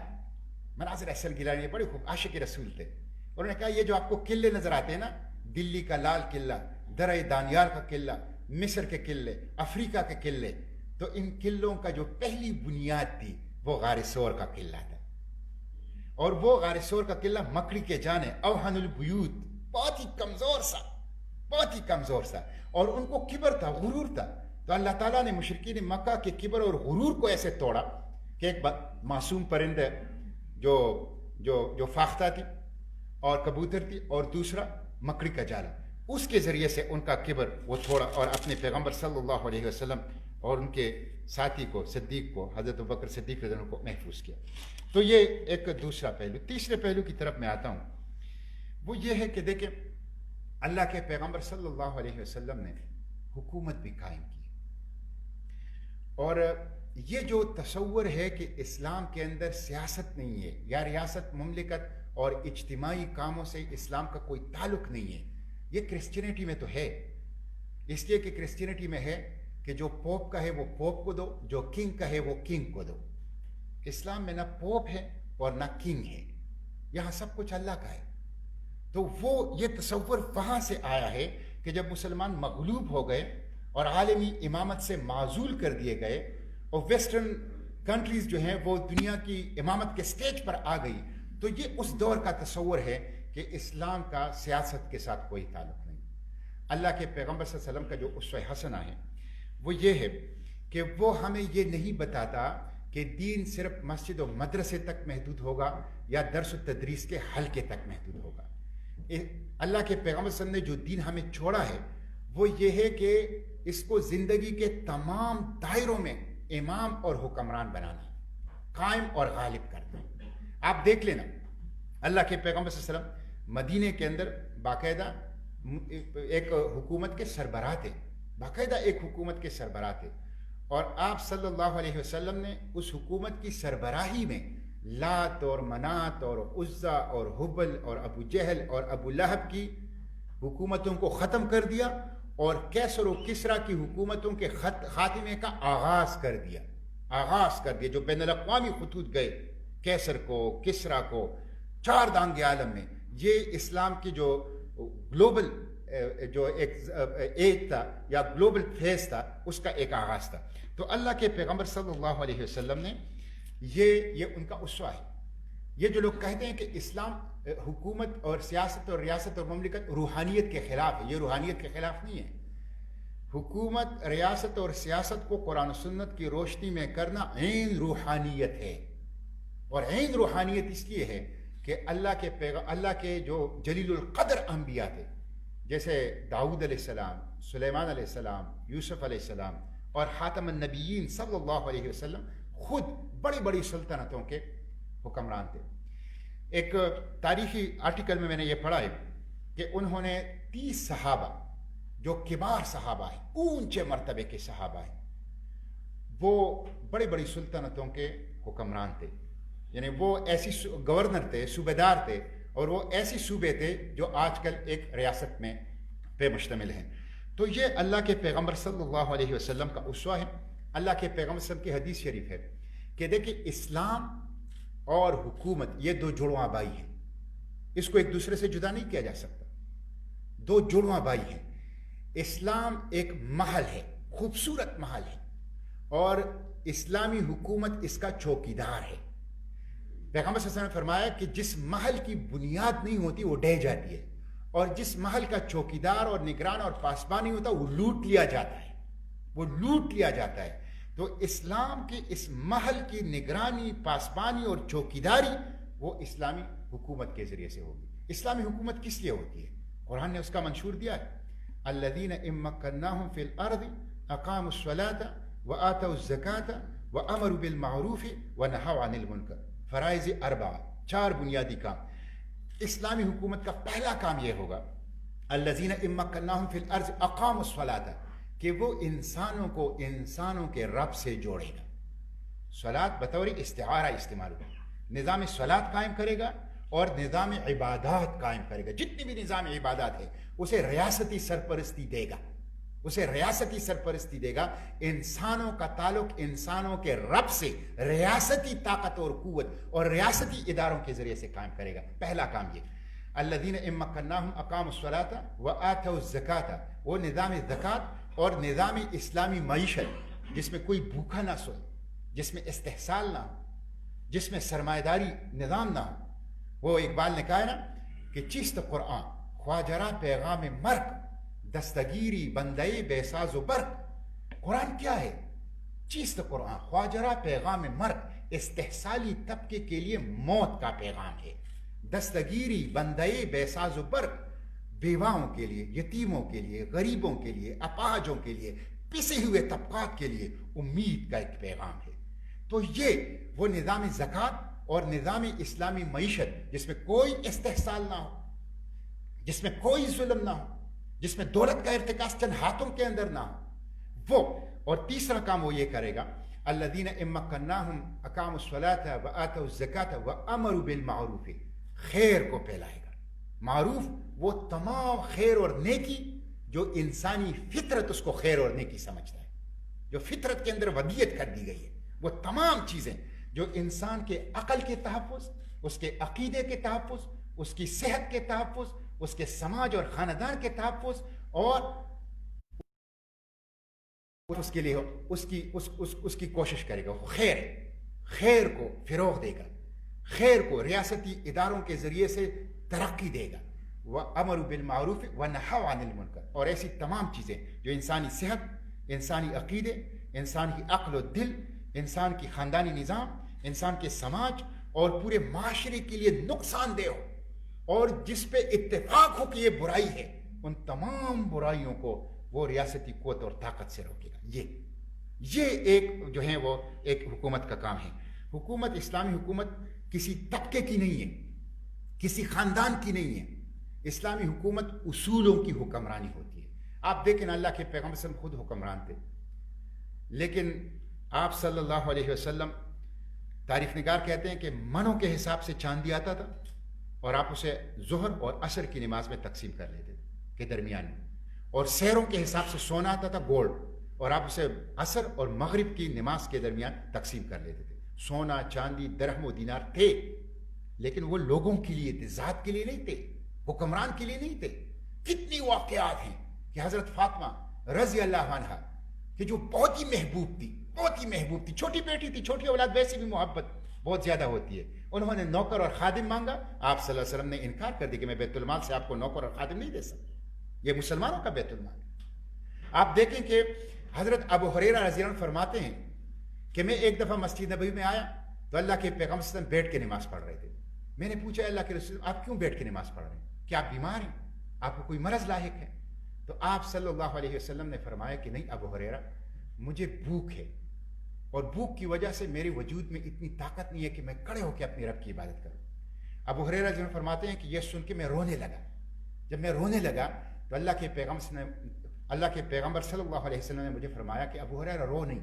مناظر احسن گیلانی بڑے خوب عاشق رسول تھے, انہوں نے کہا یہ جو آپ کو قلعے نظر آتے ہیں نا, دلی کا لال قلعہ, درہ دانیال کا قلعہ, مصر کے قلعے, افریقہ کے قلعے, تو ان قلعوں کا جو پہلی بنیاد تھی وہ غار ثور کا قلعہ تھا. اور وہ غار ثور کا قلعہ مکڑی کے جانے, اوہن البیوت, بہت ہی کمزور سا, بہت ہی کمزور سا, اور ان کو کبر تھا, غرور تھا. تو اللہ تعالیٰ نے مشرکین مکہ کے کبر اور غرور کو ایسے توڑا کہ ایک معصوم پرندہ جو فاختہ تھی اور کبوتر تھی, اور دوسرا مکڑی کا جالا, اس کے ذریعے سے ان کا کبر وہ چھوڑا, اور اپنے پیغمبر صلی اللہ علیہ وسلم اور ان کے ساتھی کو, صدیق کو, حضرت ابوبکر صدیق رضی اللہ عنہ کو محفوظ کیا. تو یہ ایک دوسرا پہلو. تیسرے پہلو کی طرف میں آتا ہوں, وہ یہ ہے کہ دیکھیں اللہ کے پیغمبر صلی اللہ علیہ وسلم نے حکومت بھی قائم کی, اور یہ جو تصور ہے کہ اسلام کے اندر سیاست نہیں ہے, یا ریاست, مملکت اور اجتماعی کاموں سے اسلام کا کوئی تعلق نہیں ہے, یہ کرسچینٹی میں تو ہے. اس لیے کہ کرسچینٹی میں ہے کہ جو پوپ کا ہے وہ پوپ کو دو, جو کنگ کا ہے وہ کنگ کو دو. اسلام میں نہ پوپ ہے اور نہ کنگ ہے, یہاں سب کچھ اللہ کا ہے. تو وہ یہ تصور وہاں سے آیا ہے کہ جب مسلمان مغلوب ہو گئے اور عالمی امامت سے معزول کر دیے گئے, اور ویسٹرن کنٹریز جو ہیں وہ دنیا کی امامت کے سٹیج پر آ گئی, تو یہ اس دور کا تصور ہے کہ اسلام کا سیاست کے ساتھ کوئی تعلق نہیں. اللہ کے پیغمبر صلی اللہ علیہ وسلم کا جو اسوہ حسنہ ہے وہ یہ ہے کہ وہ ہمیں یہ نہیں بتاتا کہ دین صرف مسجد و مدرسے تک محدود ہوگا یا درس و تدریس کے حلقے تک محدود ہوگا. اللہ کے پیغمبر صلی اللہ علیہ وسلم نے جو دین ہمیں چھوڑا ہے وہ یہ ہے کہ اس کو زندگی کے تمام دائروں میں امام اور حکمران بنانا, قائم اور غالب کرنا. آپ دیکھ لینا, اللہ کے پیغمبر صلی اللہ علیہ وسلم مدینے کے اندر باقاعدہ ایک حکومت کے سربراہ تھے, باقاعدہ ایک حکومت کے سربراہ تھے, اور آپ صلی اللہ علیہ وسلم نے اس حکومت کی سربراہی میں لات اور منات اور عزا اور حبل اور ابو جہل اور ابو لہب کی حکومتوں کو ختم کر دیا, اور کیسر و کسرا کی حکومتوں کے خاتمے کا آغاز کر دیا, جو بین الاقوامی خطوط گئے, کیسر کو, کسرا کو, 4 دانگ عالم میں. یہ اسلام کی جو گلوبل جو ایک تھا یا گلوبل فیز تھا, اس کا ایک آغاز تھا. تو اللہ کے پیغمبر صلی اللہ علیہ وسلم نے یہ ان کا اسوہ ہے. یہ جو لوگ کہتے ہیں کہ اسلام حکومت اور سیاست اور ریاست اور مملکت روحانیت کے خلاف ہے, یہ روحانیت کے خلاف نہیں ہے. حکومت, ریاست اور سیاست کو قرآن و سنت کی روشنی میں کرنا عین روحانیت ہے, اور عین روحانیت اس لیے ہے کہ اللہ کے جو جلیل القدر انبیاء تھے, جیسے داؤد علیہ السلام, سلیمان علیہ السلام, یوسف علیہ السلام, اور خاتم النبیین صلی اللہ علیہ وسلم خود بڑی بڑی سلطنتوں کے حکمران تھے. ایک تاریخی آرٹیکل میں نے یہ پڑھا ہے کہ انہوں نے 30 صحابہ جو کبار صحابہ ہیں, اونچے مرتبے کے صحابہ ہیں, وہ بڑی بڑی سلطنتوں کے حکمران تھے. یعنی وہ ایسی گورنر تھے, صوبیدار تھے, اور وہ ایسی صوبے تھے جو آج کل ایک ریاست میں پہ مشتمل ہیں. تو یہ اللہ کے پیغمبر صلی اللہ علیہ وسلم کا اسوہ ہے. اللہ کے پیغمبر صلی اللہ علیہ وسلم کی حدیث شریف ہے کہ دیکھیں اسلام اور حکومت یہ 2 جڑواں بھائی ہیں, اس کو ایک دوسرے سے جدا نہیں کیا جا سکتا. 2 جڑواں بھائی ہیں. اسلام ایک محل ہے, خوبصورت محل ہے, اور اسلامی حکومت اس کا چوکیدار ہے. پیغمبر صلی اللہ علیہ وسلم نے فرمایا کہ جس محل کی بنیاد نہیں ہوتی وہ ڈہ جاتی ہے, اور جس محل کا چوکیدار اور نگران اور پاسبان نہیں ہوتا وہ لوٹ لیا جاتا ہے, تو اسلام کے اس محل کی نگرانی، پاسبانی اور چوکیداری وہ اسلامی حکومت کے ذریعے سے ہوگی. اسلامی حکومت کس لیے ہوتی ہے؟ قرآن نے اس کا منشور دیا ہے. الذین ان مکناہم فی الارض اقاموا الصلاة وآتوا الزکاة وامروا بالمعروف ونہوا عن المنکر. فرائض اربعہ، 4 بنیادی کام. اسلامی حکومت کا پہلا کام یہ ہوگا الذین ان مکناہم فی الارض اقاموا الصلاة، کہ وہ انسانوں کو انسانوں کے رب سے جوڑے گا. صلاۃ بطور استعارہ استعمال ہوگا. نظام صلاۃ قائم کرے گا اور نظام عبادات قائم کرے گا. جتنی بھی نظام عبادات ہے اسے ریاستی سرپرستی دے گا، اسے ریاستی سرپرستی دے گا. انسانوں کا تعلق انسانوں کے رب سے ریاستی طاقت اور قوت اور ریاستی اداروں کے ذریعے سے قائم کرے گا. پہلا کام یہ. الذین ان مکناہم اقاموا الصلاة وآتوا الزکاة، وہ نظام زکوٰۃ اور نظام اسلامی معیشت جس میں کوئی بھوکا نہ سوئے، جس میں استحصال نہ ہو، جس میں سرمایہ داری نظام نہ ہو. وہ اقبال نے کہا نا کہ چیست قرآن خواجرہ پیغام مرگ دستگیری بندے بے ساز و برق. قرآن کیا ہے؟ چیست قرآن خواجرہ پیغام مرگ، استحصالی طبقے کے لیے موت کا پیغام ہے. دستگیری بندے بے ساز و برق، بیواؤں کے لیے، یتیموں کے لیے، غریبوں کے لیے، اپاہجوں کے لیے، پسے ہوئے طبقات کے لیے امید کا ایک پیغام ہے. تو یہ وہ نظام زکوٰۃ اور نظام اسلامی معیشت جس میں کوئی استحصال نہ ہو، جس میں کوئی ظلم نہ ہو، جس میں دولت کا ارتکاز چند ہاتھوں کے اندر نہ ہو وہ. اور تیسرا کام وہ یہ کرے گا الذین ان مکناہم اقاموا الصلاة وآتوا الزکاة وامروا بالمعروف، خیر کو پھیلائے گا. معروف وہ تمام خیر اور نیکی جو انسانی فطرت اس کو خیر اور نیکی سمجھتا ہے، جو فطرت کے اندر ودیت کر دی گئی ہے. وہ تمام چیزیں جو انسان کے عقل کے تحفظ، اس کے عقیدے کے تحفظ، اس کی صحت کے تحفظ، اس کے سماج اور خاندان کے تحفظ اور اس کے لیے اس کی کوشش کرے گا. وہ خیر کو فروغ دے گا، خیر کو ریاستی اداروں کے ذریعے سے ترقی دے گا. وَأَمَرُوا بِالْمَعْرُوفِ وَنَهَوْا عَنِ الْمُنکَرِ، اور ایسی تمام چیزیں جو انسانی صحت، انسانی عقیدے، انسان کی عقل و دل، انسان کی خاندانی نظام، انسان کے سماج اور پورے معاشرے کے لیے نقصان دہ ہو اور جس پہ اتفاق ہو کہ یہ برائی ہے، ان تمام برائیوں کو وہ ریاستی قوت اور طاقت سے روکے گا. یہ ایک جو ہے وہ ایک حکومت کا کام ہے. حکومت، اسلامی حکومت کسی طبقے کی نہیں ہے، کسی خاندان کی نہیں ہے. اسلامی حکومت اصولوں کی حکمرانی ہوتی ہے. آپ دیکھیں اللہ کے پیغمبر صلی اللہ علیہ وسلم خود حکمران تھے، لیکن آپ صلی اللہ علیہ وسلم، تاریخ نگار کہتے ہیں کہ منوں کے حساب سے چاندی آتا تھا اور آپ اسے ظہر اور عصر کی نماز میں تقسیم کر لیتے تھے کے درمیان میں، اور سیروں کے حساب سے سونا آتا تھا گولڈ اور آپ اسے عصر اور مغرب کی نماز کے درمیان تقسیم کر لیتے تھے. سونا، چاندی، درہم و دینار تھے، لیکن وہ لوگوں کے لیے تھے، ذات کے لیے نہیں تھے، حکمران کے لیے نہیں تھے. کتنی واقعات ہیں کہ حضرت فاطمہ رضی اللہ عنہا کہ جو بہت ہی محبوب تھی، چھوٹی بیٹی تھی، چھوٹی اولاد ویسے بھی محبت بہت زیادہ ہوتی ہے. انہوں نے نوکر اور خادم مانگا، آپ صلی اللہ علیہ وسلم نے انکار کر دی کہ میں بیت المال سے آپ کو نوکر اور خادم نہیں دے سکتا، یہ مسلمانوں کا بیت المال ہے. آپ دیکھیں کہ حضرت ابو ہریرہ رضی اللہ عنہ فرماتے ہیں کہ میں ایک دفعہ مسجد نبوی میں آیا تو اللہ کے پیغمبر صلی اللہ علیہ وسلم بیٹھ کے نماز پڑھ رہے تھے. میں نے پوچھا اللہ کے رسول آپ کیوں بیٹھ کے نماز پڑھ رہے ہیں؟ کیا آپ بیمار ہیں؟ آپ کو کوئی مرض لاحق ہے؟ تو آپ صلی اللہ علیہ وسلم نے فرمایا کہ نہیں ابو ہریرہ، مجھے بھوک ہے اور بھوک کی وجہ سے میرے وجود میں اتنی طاقت نہیں ہے کہ میں کھڑے ہو کے اپنے رب کی عبادت کروں. ابو ہریرہ جو فرماتے ہیں کہ یہ سن کے میں رونے لگا. جب میں رونے لگا تو اللہ کے پیغمبر صلی اللہ علیہ وسلم نے مجھے فرمایا کہ ابو ہریرہ رو نہیں.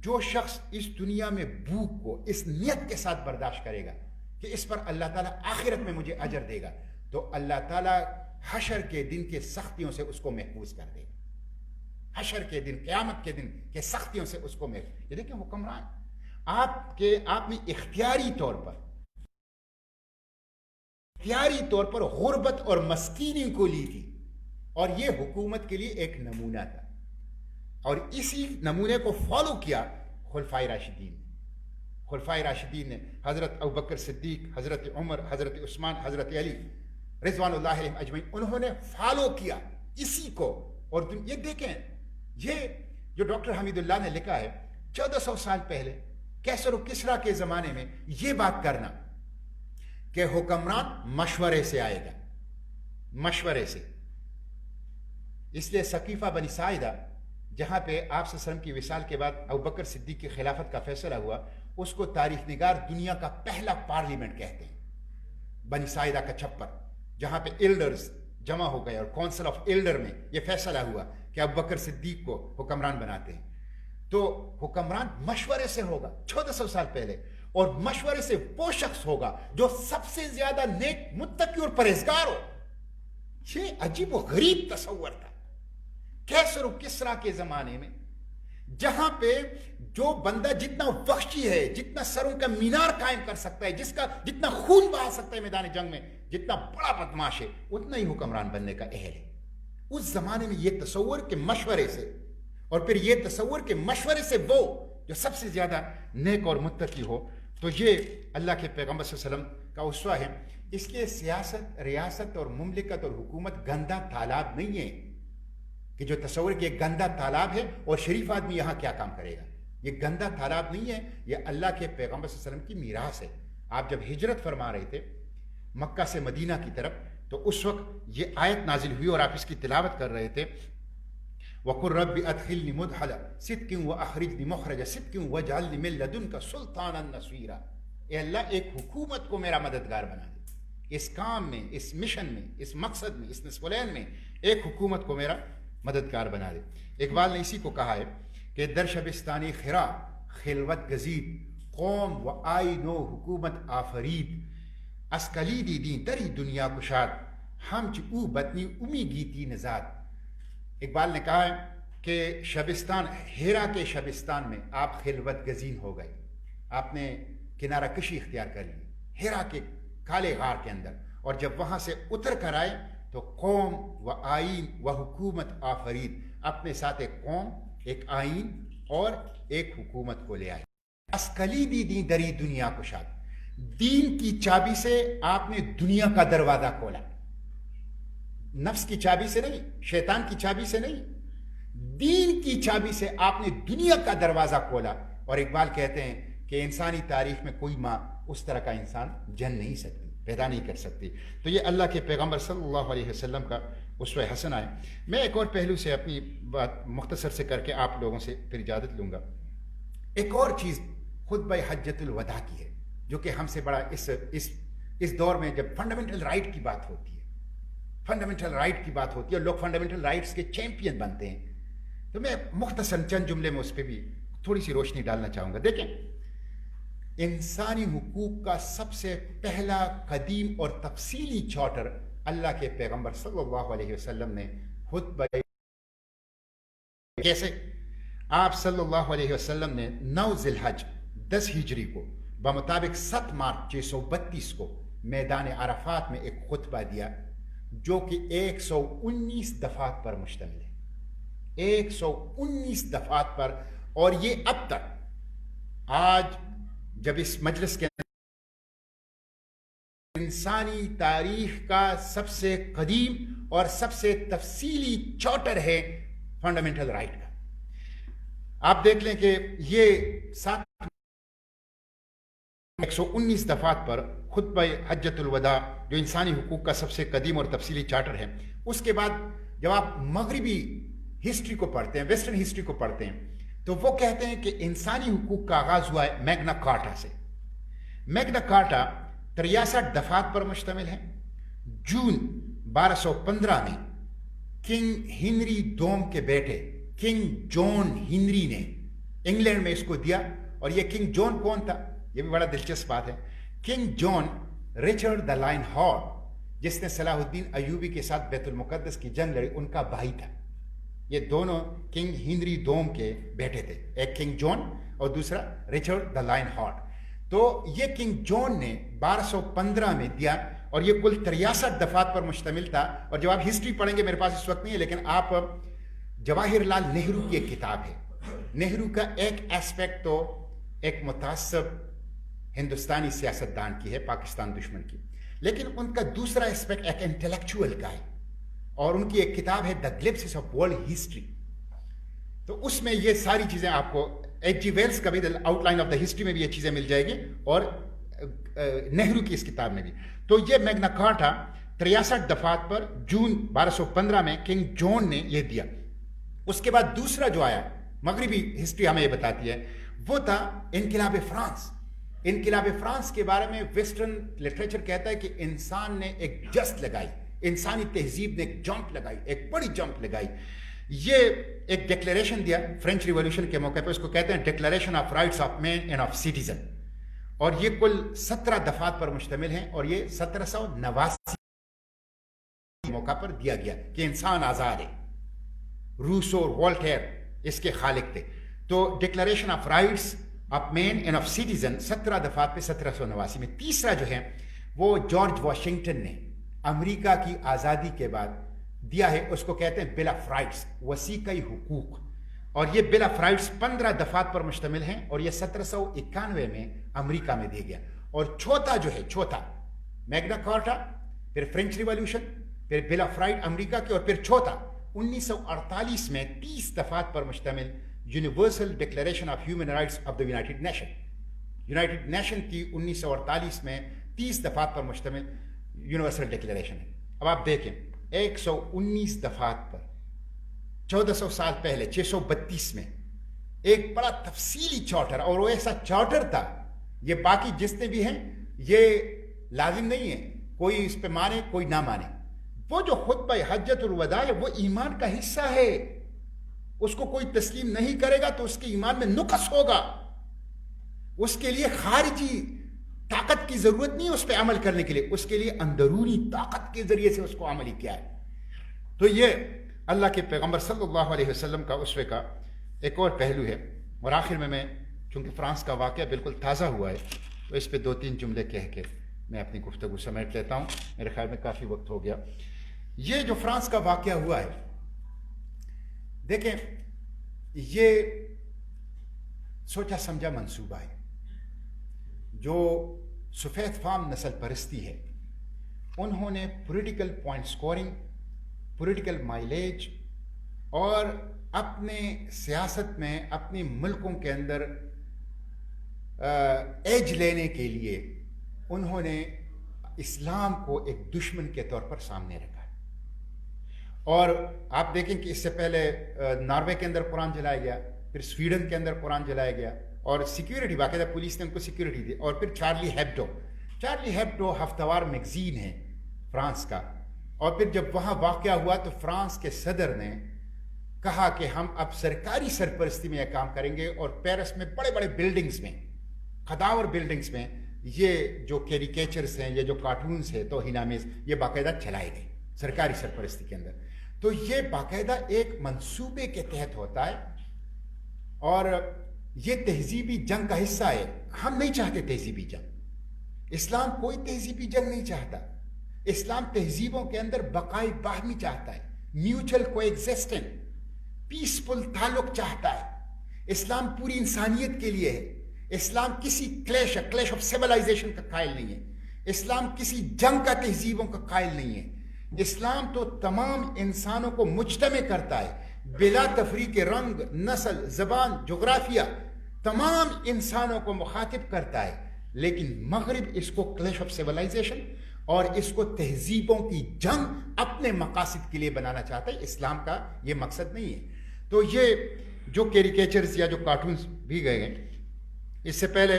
جو شخص اس دنیا میں بھوک کو اس نیت کے ساتھ برداشت کرے گا کہ اس پر اللہ تعالیٰ آخرت میں مجھے اجر دے گا، تو اللہ تعالیٰ حشر کے دن کے سختیوں سے اس کو محفوظ کر دے گا. حشر کے دن، قیامت کے دن کے سختیوں سے اس کو محفوظ. یہ دیکھیں حکمران آپ نے اختیاری طور پر غربت اور مسکینی کو لی تھی، اور یہ حکومت کے لیے ایک نمونہ تھا، اور اسی نمونے کو فالو کیا خلفائے راشدین نے حضرت ابوبکر صدیق، حضرت عمر، حضرت عثمان، حضرت علی رضوان اللہ علیہم اجمعین. انہوں نے فالو کیا اسی کو. اور یہ دیکھیں، یہ جو ڈاکٹر حمید اللہ نے لکھا ہے 1400 سال پہلے کیسر و کسرا کے زمانے میں یہ بات کرنا کہ حکمران مشورے سے آئے گا، مشورے سے. اس لیے ثقیفہ بنی ساعدہ جہاں پہ آپ صلی اللہ علیہ وسلم کی وصال کے بعد ابوبکر صدیق کی خلافت کا فیصلہ ہوا، اس کو تاریخ نگار دنیا کا پہلا پارلیمنٹ کہتے ہیں. بنی ساعدہ کا چھپر جہاں پہ ایلڈرز جمع ہو گئے اور کونسل آف ایلڈر میں یہ فیصلہ ہوا کہ ابوبکر صدیق کو حکمران بناتے ہیں. تو حکمران مشورے سے ہوگا 1400 سال پہلے، اور مشورے سے وہ شخص ہوگا جو سب سے زیادہ نیک، متقی اور پرہیزگار ہو. یہ عجیب و غریب تصور تھا کیسر و کسرا کے زمانے میں، جہاں پہ جو بندہ جتنا وحشی ہے، جتنا سروں کا مینار قائم کر سکتا ہے، جس کا جتنا خون بہا سکتا ہے میدان جنگ میں، جتنا بڑا بدماش ہے، اتنا ہی حکمران بننے کا اہل ہے. اس زمانے میں یہ تصور کہ مشورے سے، اور پھر یہ تصور کہ مشورے سے وہ جو سب سے زیادہ نیک اور متقی ہو، تو یہ اللہ کے پیغمبر صلی اللہ علیہ وسلم کا اسوہ ہے. اس لیے سیاست، ریاست اور مملکت اور حکومت گندا تالاب نہیں ہے کہ جو تصور کہ یہ گندا تالاب ہے اور شریف آدمی یہاں کیا کام کرے گا. یہ گندا تالاب نہیں ہے، یہ اللہ کے پیغمبر صلی اللہ علیہ وسلم کی میراث ہے. آپ جب ہجرت فرما رہے تھے مکہ سے مدینہ کی طرف، تو اس وقت یہ آیت نازل ہوئی اور آپ اس کی تلاوت کر رہے تھے. وَقُلْ رَبِّ أَدْخِلْنِي مُدْخَلَ صِدْقٍ وَأَخْرِجْنِي مُخْرَجَ صِدْقٍ وَاجْعَلْنِي مِن لَّدُنكَ سُلْطَانًا نَصِيرًا. اے اللہ ایک حکومت کو میرا مددگار بنا دے، اس کام میں، اس مشن میں، اس مقصد میں، اس نصف العین میں ایک حکومت کو میرا مددگار بنا دے. اقبال نے اسی کو کہا ہے کہ در شبستانی خرا خلوت گزید قوم و آئی نو حکومت آفرید اسکلیدی دین دری دنیا کشاد ہم چ او بطنی امی گیتی نزاد. اقبال نے کہا ہے کہ شبستان، ہیرا کے شبستان میں آپ خلوت گزین ہو گئے، آپ نے کنارہ کشی اختیار کر لی ہیرا کے کالے غار کے اندر، اور جب وہاں سے اتر کر آئے تو قوم و آئین و حکومت آفرید، اپنے ساتھ ایک قوم، ایک آئین اور ایک حکومت کو لے آئے. اسکلیدی دین دری دنیا کشاد، دین کی چابی سے آپ نے دنیا کا دروازہ کھولا، نفس کی چابی سے نہیں، شیطان کی چابی سے نہیں، دین کی چابی سے آپ نے دنیا کا دروازہ کھولا. اور اقبال کہتے ہیں کہ انسانی تاریخ میں کوئی ماں اس طرح کا انسان جن نہیں سکتی، پیدا نہیں کر سکتی. تو یہ اللہ کے پیغمبر صلی اللہ علیہ وسلم کا اسوہ حسنہ ہے. میں ایک اور پہلو سے اپنی بات مختصر سے کر کے آپ لوگوں سے پھر اجازت لوں گا. ایک اور چیز خطبہ حجۃ الوداع کی ہے جو کہ ہم سے بڑا اس دور میں جب فنڈامنٹل رائٹ کی بات ہوتی ہے، فنڈامنٹل رائٹ کی بات ہوتی ہے اور لوگ فنڈامنٹل رائٹس کے چیمپئن بنتے ہیں، تو میں مختصر چند جملے میں اس پہ بھی تھوڑی سی روشنی ڈالنا چاہوں گا. دیکھیں، انسانی حقوق کا سب سے پہلا قدیم اور تفصیلی چارٹر اللہ کے پیغمبر صلی اللہ علیہ وسلم نے خطبہ کیسے آپ صلی اللہ علیہ وسلم نے 9 ذی الحج 10 ہجری کو بمطابق 7 مارچ 632 کو میدان عرفات میں ایک خطبہ دیا جو کہ 119 دفعات پر مشتمل ہے، 119 دفعات پر. اور یہ اب تک آج جب اس مجلس کے انسانی تاریخ کا سب سے قدیم اور سب سے تفصیلی چارٹر ہے فنڈامنٹل رائٹ کا. آپ دیکھ لیں کہ یہ 119 دفعات پر خطبہ حجۃ الوداع جو انسانی حقوق کا سب سے قدیم اور تفصیلی چارٹر ہے. اس کے بعد جب آپ مغربی ہسٹری کو پڑھتے ہیں، ویسٹرن ہسٹری کو پڑھتے ہیں، تو وہ کہتے ہیں کہ انسانی حقوق کا آغاز ہوا ہے میگنا کارٹا سے. میگنا کارٹا 63 دفعات پر مشتمل ہے. جون 1215 میں کنگ ہنری دوم کے بیٹے کنگ جان ہنری نے انگلینڈ میں اس کو دیا. اور یہ کنگ جان کون تھا؟ یہ بھی بڑا دلچسپ بات ہے. King John Richard the Lionheart, جس نے صلاح الدین ایوبی کے ساتھ بیت المقدس کی جنگ لڑی، ان کا بھائی تھا. یہ دونوں کنگ ہنری دوم کے بیٹے تھے، ایک کنگ جان اور دوسرا رچرڈ دا لائن ہارٹ. تو یہ کنگ جان نے 1215 میں دیا اور یہ کل 63 دفعات پر مشتمل تھا. اور جب آپ ہسٹری پڑھیں گے، میرے پاس اس وقت نہیں ہے، لیکن آپ جواہر لال نہرو کی ایک کتاب ہے. نہرو کا ایک ایسپیکٹ تو ایک متعصب ہندوستانی سیاستدان کی ہے، پاکستان دشمن کی، لیکن ان کا دوسرا ایسپیکٹ ایک انٹلیکچوئل کا ہے، اور ان کی ایک کتاب ہے دا گلپسز آف ورلڈ ہسٹری. تو اس میں یہ ساری چیزیں آپ کو ایچ جی ویلز کا بھی out line of the history میں بھی یہ چیزیں مل جائے گی, اور نہرو کی اس کتاب میں بھی. تو یہ میگنا کارٹا 63 دفعات پر جون 1215 میں کنگ جون نے یہ دیا. اس کے بعد دوسرا جو آیا, مغربی ہسٹری ہمیں یہ بتاتی ہے, وہ تھا انقلاب فرانس. انقلاب فرانس کے بارے میں ویسٹرن لٹریچر کہتا ہے کہ انسان نے ایک جست لگائی, انسانی تہذیب نے ایک جمپ لگائی, ایک بڑی جمپ لگائی. یہ ایک ڈکلیریشن دیا فرینچ ریولیوشن کے موقع پہ, اس کو کہتے ہیں declaration of rights of man and of citizen, اور یہ کل 17 دفعات پر مشتمل ہیں, اور یہ 1789 موقع پر دیا گیا کہ انسان آزاد ہے. روسو اور والٹیر اس کے خالق تھے. تو declaration of rights of man and of citizen 17 دفعات پہ 1789 میں. تیسرا جو ہے وہ جارج واشنگٹن نے امریکہ کی آزادی کے بعد دیا ہے, اس کو کہتے ہیں بل آف رائٹس, وثیقۂ حقوق, اور یہ بل آف رائٹس 15 دفعات پر مشتمل ہیں, اور یہ 1791 میں امریکہ میں دیا گیا. اور چوتھا جو ہے, چوتھا میگنا کارٹا, پھر فرینچ ریولیوشن, پھر بل آف رائٹ امریکہ کے, اور پھر چوتھا 1948 میں 30 دفعات پر مشتمل universal declaration of human rights of the United nation. United nation کی 1948 میں 30 دفعات پر مشتمل یونیورسل ڈکلیریشن ہے. اب آپ دیکھیں 119 دفعات پر 1400 سال پہلے 632 میں ایک بڑا تفصیلی چارٹر, اور وہ ایسا چارٹر تھا, یہ باقی جتنے بھی ہیں یہ لازم نہیں ہے کوئی اس پہ مانے کوئی نہ مانے. وہ جو خطبہ حجۃ الوداع ہے وہ ایمان کا حصہ ہے, اس کو کوئی تسلیم نہیں کرے گا تو اس کے ایمان میں نقص ہوگا. اس کے لیے خارجی طاقت کی ضرورت نہیں اس پہ عمل کرنے کے لیے, اس کے لیے اندرونی طاقت کے ذریعے سے اس کو عملی کیا ہے. تو یہ اللہ کے پیغمبر صلی اللہ علیہ وسلم کا اسوے کا ایک اور پہلو ہے. اور آخر میں چونکہ فرانس کا واقعہ بالکل تازہ ہوا ہے تو اس پہ 2-3 جملے کہہ کے میں اپنی گفتگو سمیٹ لیتا ہوں, میرے خیال میں کافی وقت ہو گیا. یہ جو فرانس کا واقعہ ہوا ہے, دیکھیں یہ سوچا سمجھا منصوبہ ہے. جو سفید فام نسل پرستی ہے انہوں نے political point scoring, political mileage, اور اپنے سیاست میں اپنی ملکوں کے اندر ایج لینے کے لیے انہوں نے اسلام کو ایک دشمن کے طور پر سامنے رکھا. اور آپ دیکھیں کہ اس سے پہلے ناروے کے اندر قرآن جلایا گیا, پھر سویڈن کے اندر قرآن جلایا گیا, اور سیکیورٹی باقاعدہ پولیس نے ان کو سیکیورٹی دی. اور پھر چارلی ہیبڈو ہفتہ وار میگزین ہے فرانس کا, اور پھر جب وہاں واقعہ ہوا تو فرانس کے صدر نے کہا کہ ہم اب سرکاری سرپرستی میں یہ کام کریں گے, اور پیرس میں بڑے بڑے بلڈنگز میں, قداور بلڈنگز میں یہ جو کیریکیچرز ہیں, یہ جو کارٹونز ہیں توہینامیز, یہ باقاعدہ چلائے گئے سرکاری سرپرستی کے اندر. تو یہ باقاعدہ ایک منصوبے کے تحت ہوتا ہے, اور یہ تہذیبی جنگ کا حصہ ہے. ہم نہیں چاہتے تہذیبی جنگ, اسلام کوئی تہذیبی جنگ نہیں چاہتا. اسلام تہذیبوں کے اندر بقائے باہمی چاہتا ہے, میوچل کو ایگزسٹنٹ پیسفل تعلق چاہتا ہے. اسلام پوری انسانیت کے لیے ہے. اسلام کسی کلیش آف سیولائزیشن کا قائل نہیں ہے. اسلام کسی جنگ کا تہذیبوں کا قائل نہیں ہے. اسلام تو تمام انسانوں کو مجتمع کرتا ہے, بلا تفریق رنگ, نسل, زبان, جغرافیہ, تمام انسانوں کو مخاطب کرتا ہے. لیکن مغرب اس کو کلیش آف سیولائزیشن اور اس کو تہذیبوں کی جنگ اپنے مقاصد کے لیے بنانا چاہتا ہے. اسلام کا یہ مقصد نہیں ہے. تو یہ جو کیریکیچرز یا جو کارٹونز بھی گئے ہیں, اس سے پہلے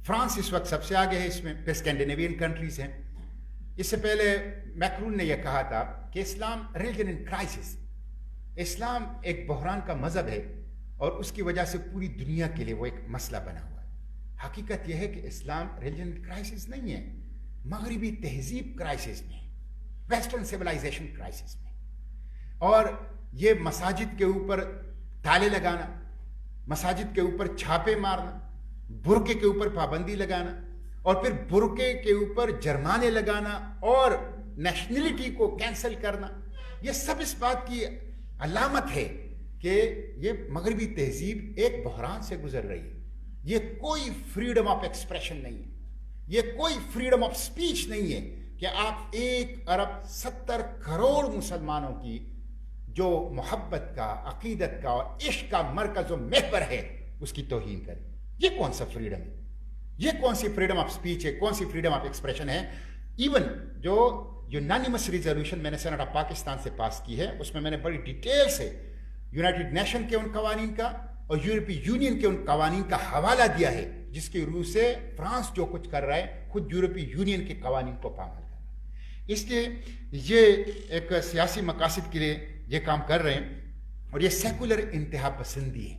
فرانس اس وقت سب سے آگے ہے اس میں, پھر اسکینڈینیوین کنٹریز ہیں. اس سے پہلے میکرون نے یہ کہا تھا کہ اسلام ریلیجن ان کرائسس, اسلام ایک بحران کا مذہب ہے اور اس کی وجہ سے پوری دنیا کے لیے وہ ایک مسئلہ بنا ہوا ہے. حقیقت یہ ہے کہ اسلام ریلیجن کرائسس نہیں ہے, مغربی تہذیب کرائسس میں, ویسٹرن سیولائزیشن کرائسس میں. اور یہ مساجد کے اوپر تالے لگانا, مساجد کے اوپر چھاپے مارنا, برقعے کے اوپر پابندی لگانا, اور پھر برقعے کے اوپر جرمانے لگانا اور نیشنلٹی کو کینسل کرنا, یہ سب اس بات کی علامت ہے کہ یہ مغربی تہذیب ایک بحران سے گزر رہی ہے. یہ کوئی فریڈم آف ایکسپریشن نہیں ہے, یہ کوئی فریڈم آف سپیچ نہیں ہے کہ آپ 1.70 کروڑ مسلمانوں کی جو محبت کا, عقیدت کا اور عشق کا مرکز و محور ہے, اس کی توہین کریں. یہ کون سا فریڈم ہے؟ یہ کون سی فریڈم آف اسپیچ ہے؟ کون سی فریڈم آف ایکسپریشن ہے؟ ایون جو یونانیمس ریزولوشن میں نے سینیٹ آف پاکستان سے پاس کی ہے، اس میں نے بڑی ڈیٹیل سے یونائٹڈ نیشن کے ان قوانین کا اور یورپی یونین کے ان قوانین کا حوالہ دیا ہے، جس کی روح سے فرانس جو کچھ کر رہا ہے خود یورپی یونین کے قوانین کو پامال کر رہا ہے. اس لیے یہ ایک سیاسی مقاصد کے لیے یہ کام کر رہے ہیں، اور یہ سیکولر انتہا پسندی ہے،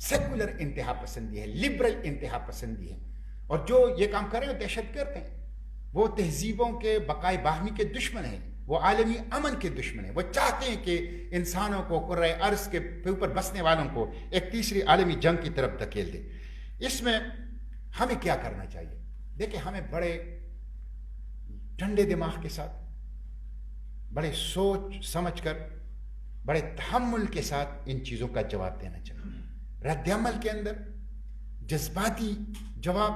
سیکولر انتہا پسندی ہے، لبرل انتہا پسندی ہے. اور جو یہ کام کر رہے ہیں دہشت گرد ہیں، وہ تہذیبوں کے بقائے باہمی کے دشمن ہیں، وہ عالمی امن کے دشمن ہیں. وہ چاہتے ہیں کہ انسانوں کو، کرۂ ارض کے اوپر بسنے والوں کو ایک تیسری عالمی جنگ کی طرف دھکیل دے. اس میں ہمیں کیا کرنا چاہیے؟ دیکھیں، ہمیں بڑے ٹھنڈے دماغ کے ساتھ، بڑے سوچ سمجھ کر، بڑے تحمل کے ساتھ ان چیزوں کا جواب دینا چاہیے. رد عمل کے اندر جذباتی جواب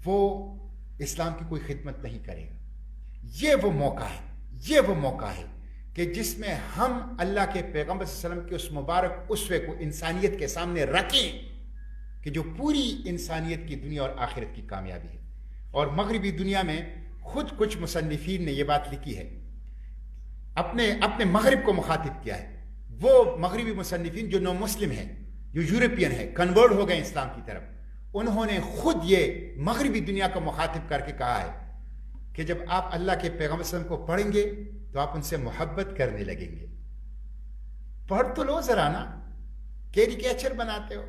وہ اسلام کی کوئی خدمت نہیں کرے گا. یہ وہ موقع ہے، یہ وہ موقع ہے کہ جس میں ہم اللہ کے پیغمبر صلی اللہ علیہ وسلم کے اس مبارک اسوے کو انسانیت کے سامنے رکھیں کہ جو پوری انسانیت کی دنیا اور آخرت کی کامیابی ہے. اور مغربی دنیا میں خود کچھ مصنفین نے یہ بات لکھی ہے، اپنے مغرب کو مخاطب کیا ہے. وہ مغربی مصنفین جو نو مسلم ہیں، جو یورپین ہیں، کنورٹ ہو گئے اسلام کی طرف، انہوں نے خود یہ مغربی دنیا کو مخاطب کر کے کہا ہے کہ جب آپ اللہ کے پیغمبر صلی اللہ علیہ وسلم کو پڑھیں گے تو آپ ان سے محبت کرنے لگیں گے. پڑھ تو لو ذرا نا، کیریکیچر بناتے ہو،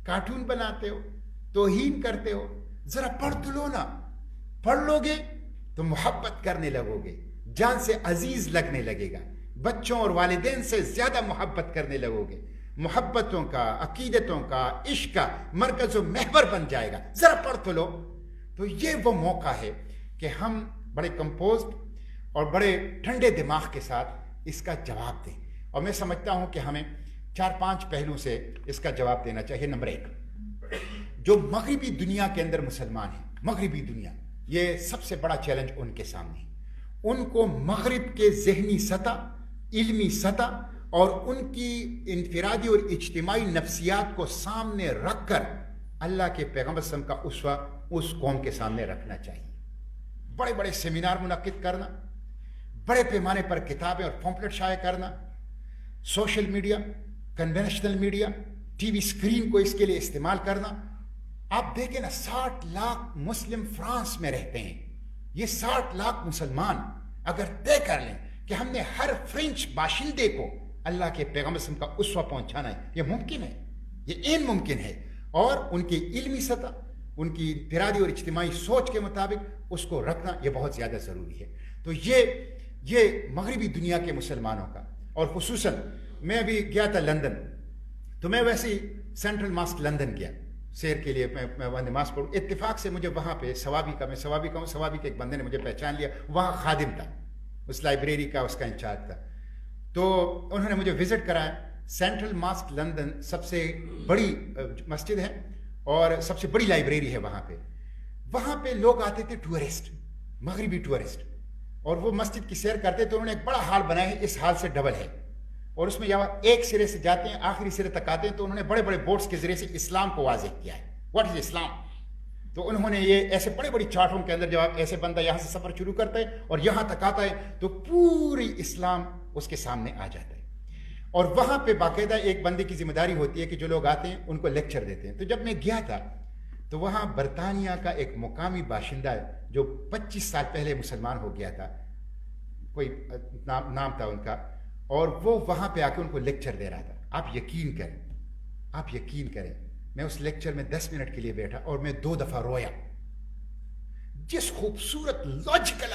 کارٹون بناتے ہو، توہین کرتے ہو، ذرا پڑھ تو لو نا. پڑھ لو گے تو محبت کرنے لگو گے، جان سے عزیز لگنے لگے گا، بچوں اور والدین سے زیادہ محبت کرنے لگو گے. محبتوں کا، عقیدتوں کا، عشق کا مرکز و محور بن جائے گا. ذرا پڑھ تو لو. تو یہ وہ موقع ہے کہ ہم بڑے کمپوزڈ اور بڑے ٹھنڈے دماغ کے ساتھ اس کا جواب دیں. اور میں سمجھتا ہوں کہ ہمیں 4-5 پہلوں سے اس کا جواب دینا چاہیے. نمبر 1، جو مغربی دنیا کے اندر مسلمان ہیں، مغربی دنیا، یہ سب سے بڑا چیلنج ان کے سامنے ہے. ان کو مغرب کے ذہنی سطح، علمی سطح اور ان کی انفرادی اور اجتماعی نفسیات کو سامنے رکھ کر اللہ کے پیغمبر صلی اللہ علیہ وسلم کا اسوہ اس قوم کے سامنے رکھنا چاہیے. بڑے بڑے سیمینار منعقد کرنا، بڑے پیمانے پر کتابیں اور پمفلٹ شائع کرنا، social media, conventional media, T V screen کو اس کے لیے استعمال کرنا. آپ دیکھیں نا، 60 لاکھ مسلم فرانس میں رہتے ہیں. یہ 60 لاکھ مسلمان اگر طے کر لیں کہ ہم نے ہر فرینچ باشندے کو اللہ کے پیغمبر صلی اللہ علیہ وسلم کا اسوہ پہنچانا ہے، یہ ممکن ہے، یہ عین ممکن ہے. اور ان کی علمی سطح، ان کی انفرادی اور اجتماعی سوچ کے مطابق اس کو رکھنا یہ بہت زیادہ ضروری ہے. تو یہ مغربی دنیا کے مسلمانوں کا. اور خصوصاً میں ابھی گیا تھا لندن، تو میں ویسے ہی سینٹرل ماسک لندن گیا سیر کے لیے، میں وہاں نماز پڑھوں. اتفاق سے مجھے وہاں پہ سوابی کے ایک بندے نے مجھے پہچان لیا. وہاں خادم تھا، اس لائبریری کا اس کا انچارج تھا. تو انہوں نے مجھے وزٹ کرایا. سینٹرل ماسک لندن سب سے بڑی مسجد ہے اور سب سے بڑی لائبریری ہے وہاں پہ لوگ آتے تھے، ٹورسٹ، مغربی ٹورسٹ، اور وہ مسجد کی سیر کرتے. تو انہوں نے ایک بڑا ہال بنایا ہے، اس ہال سے ڈبل ہے، اور اس میں ایک سرے سے جاتے ہیں آخری سرے تک آتے ہیں. تو انہوں نے بڑے بڑے بورڈز کے ذریعے سے اسلام کو واضح کیا ہے، واٹ از اسلام. تو انہوں نے یہ ایسے بڑی بڑی چارٹوں کے اندر، جب ایسے بندہ یہاں سے سفر شروع کرتا ہے اور یہاں تک آتا ہے تو پوری اسلام اس کے سامنے آ جاتا ہے. اور وہاں پہ باقاعدہ ایک بندے کی ذمہ داری ہوتی ہے کہ جو لوگ آتے ہیں ان کو لیکچر دیتے ہیں. تو جب میں گیا تھا تو وہاں برطانیہ کا ایک مقامی باشندہ ہے جو 25 سال پہلے مسلمان ہو گیا تھا، کوئی نام تھا ان کا، اور وہ وہاں پہ آ کے ان کو لیکچر دے رہا تھا. آپ یقین کریں میں اس لیکچر میں 10 منٹ کے لیے بیٹھا اور میں 2 دفعہ رویا. جس خوبصورت لاجیکل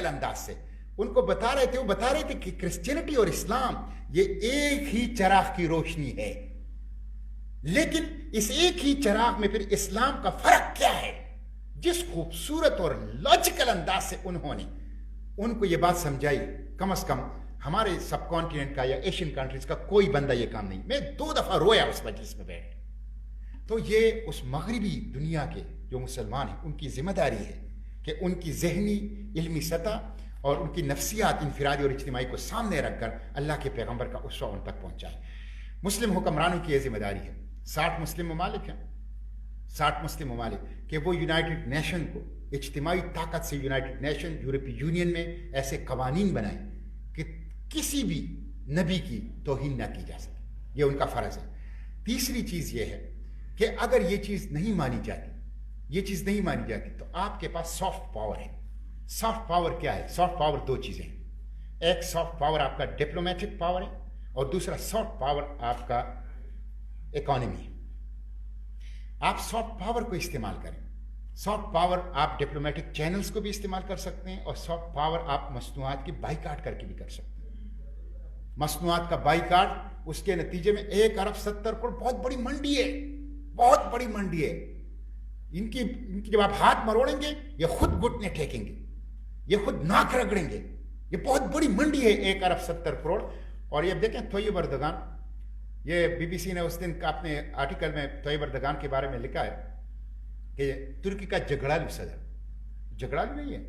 انداز سے ان کو بتا رہے تھے کہ کرسچینٹی اور اسلام یہ ایک ہی چراغ کی روشنی ہے، لیکن اس ایک ہی چراغ میں پھر اسلام کا فرق کیا ہے. جس خوبصورت اور لاجیکل انداز سے انہوں نے ان کو یہ بات سمجھائی، کم از کم ہمارے سب کانٹیننٹ کا یا ایشین کنٹریز کا کوئی بندہ یہ کام نہیں. میں 2 دفعہ رویا اس مجلس میں بیٹھ. تو یہ اس مغربی دنیا کے جو مسلمان ہیں ان کی ذمہ داری ہے کہ ان کی ذہنی علمی سطح اور ان کی نفسیات انفرادی اور اجتماعی کو سامنے رکھ کر اللہ کے پیغمبر کا اسوہ ان تک پہنچائے. مسلم حکمرانوں کی یہ ذمہ داری ہے. 60 مسلم ممالک ہیں, 60 مسلم ممالک کہ وہ یونائٹڈ نیشن کو اجتماعی طاقت سے یونائٹڈ نیشن یورپی یونین میں ایسے قوانین بنائیں کہ کسی بھی نبی کی توہین نہ کی جا سکے. یہ ان کا فرض ہے. تیسری چیز یہ ہے کہ اگر یہ چیز نہیں مانی جاتی تو آپ کے پاس سافٹ پاور ہے. سافٹ پاور کیا ہے؟ سافٹ پاور دو چیزیں ہیں. ایک سافٹ پاور آپ کا ڈپلومیٹک پاور ہے اور دوسرا سافٹ پاور آپ کا اکانومی ہے. آپ سافٹ پاور کو استعمال کریں. سافٹ پاور آپ ڈپلومیٹک چینلز کو بھی استعمال کر سکتے ہیں اور سافٹ پاور آپ مصنوعات کی بائیکاٹ کر کے بھی کر سکتے ہیں. مصنوعات کا بائیکاٹ, اس کے نتیجے میں 1 ارب 70 کروڑ بہت بڑی منڈی ہے, بہت بڑی منڈی ہے. ان کی جب آپ ہاتھ مروڑیں گے یہ خود گھٹنے ٹھیکیں گے, یہ خود ناک رگڑیں گے. یہ بہت بڑی منڈی ہے 1 ارب 70 کروڑ. اور یہ دیکھیں طیب اردگان, یہ بی بی سی نے اس دن اپنے آرٹیکل میں طیب اردگان کے بارے میں لکھا ہے کہ ترکی کا جھگڑالو صدر, جھگڑالو نہیں ہے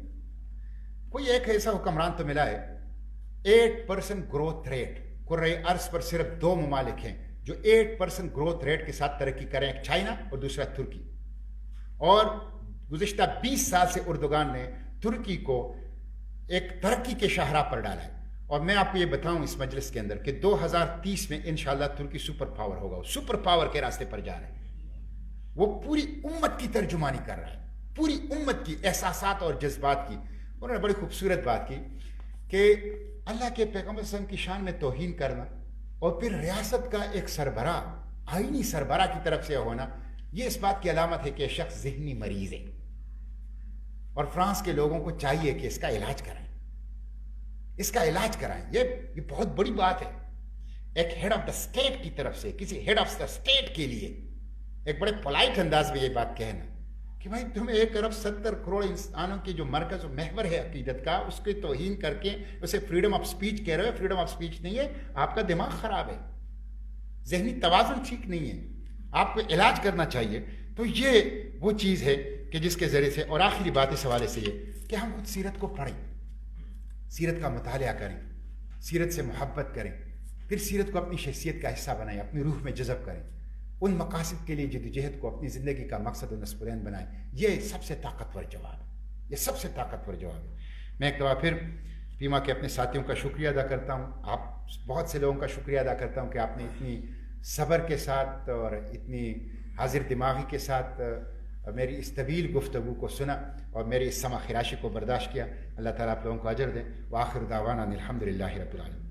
کوئی, ایک ایسا حکمران تو ملا ہے 8% گروتھ ریٹ. کرۂ ارض پر صرف 2 ممالک ہیں جو 8% گروتھ ریٹ کے ساتھ ترقی کریں, ایک چائنا اور دوسرا ترکی. اور گزشتہ 20 سال سے اردگان نے ترکی کو ایک ترقی کے شاہراہ پر ڈالا ہے. اور میں آپ کو یہ بتاؤں اس مجلس کے اندر کہ 2030 میں انشاءاللہ ترکی سپر پاور ہوگا. سپر پاور کے راستے پر جا رہے ہیں. وہ پوری امت کی ترجمانی کر رہا ہے, پوری امت کی احساسات اور جذبات کی. انہوں نے بڑی خوبصورت بات کی کہ اللہ کے پیغمبر صلی اللہ علیہ وسلم کی شان میں توہین کرنا اور پھر ریاست کا ایک سربراہ, آئینی سربراہ کی طرف سے ہونا, یہ اس بات کی علامت ہے کہ شخص ذہنی مریض ہے. اور فرانس کے لوگوں کو چاہیے کہ اس کا علاج کرائیں, اس کا علاج کرائیں. یہ بہت بڑی بات ہے. ایک ہیڈ آف دا اسٹیٹ کی طرف سے, کسی ہیڈ آف دا اسٹیٹ کے لیے ایک بڑے پولائٹ انداز میں یہ بات کہنا کہ بھائی تمہیں 1 ارب 70 کروڑ انسانوں کی جو مرکز و محور ہے عقیدت کا, اس کی توہین کر کے اسے فریڈم آف سپیچ کہہ رہے ہو. فریڈم آف سپیچ نہیں ہے, آپ کا دماغ خراب ہے, ذہنی توازن ٹھیک نہیں ہے, آپ کو علاج کرنا چاہیے. تو یہ وہ چیز ہے کہ جس کے ذریعے سے, اور آخری بات اس حوالے سے یہ کہ ہم خود سیرت کو پڑھیں, سیرت کا مطالعہ کریں, سیرت سے محبت کریں, پھر سیرت کو اپنی شخصیت کا حصہ بنائیں, اپنی روح میں جذب کریں, ان مقاصد کے لیے جدوجہد کو اپنی زندگی کا مقصد و نصب بنائیں. یہ سب سے طاقتور جواب ہے, یہ سب سے طاقتور جواب ہے. میں ایک دفعہ پھر پیما کے اپنے ساتھیوں کا شکریہ ادا کرتا ہوں, آپ بہت سے لوگوں کا شکریہ ادا کرتا ہوں کہ آپ نے اتنی صبر کے ساتھ اور اتنی حاضر دماغی کے ساتھ میری اس طویل گفتگو کو سنا اور میری اس سمع خراشی کو برداشت کیا. اللہ تعالیٰ آپ لوگوں کو اجر دیں. وآخر دعوانا الحمدللہ رب العالمین.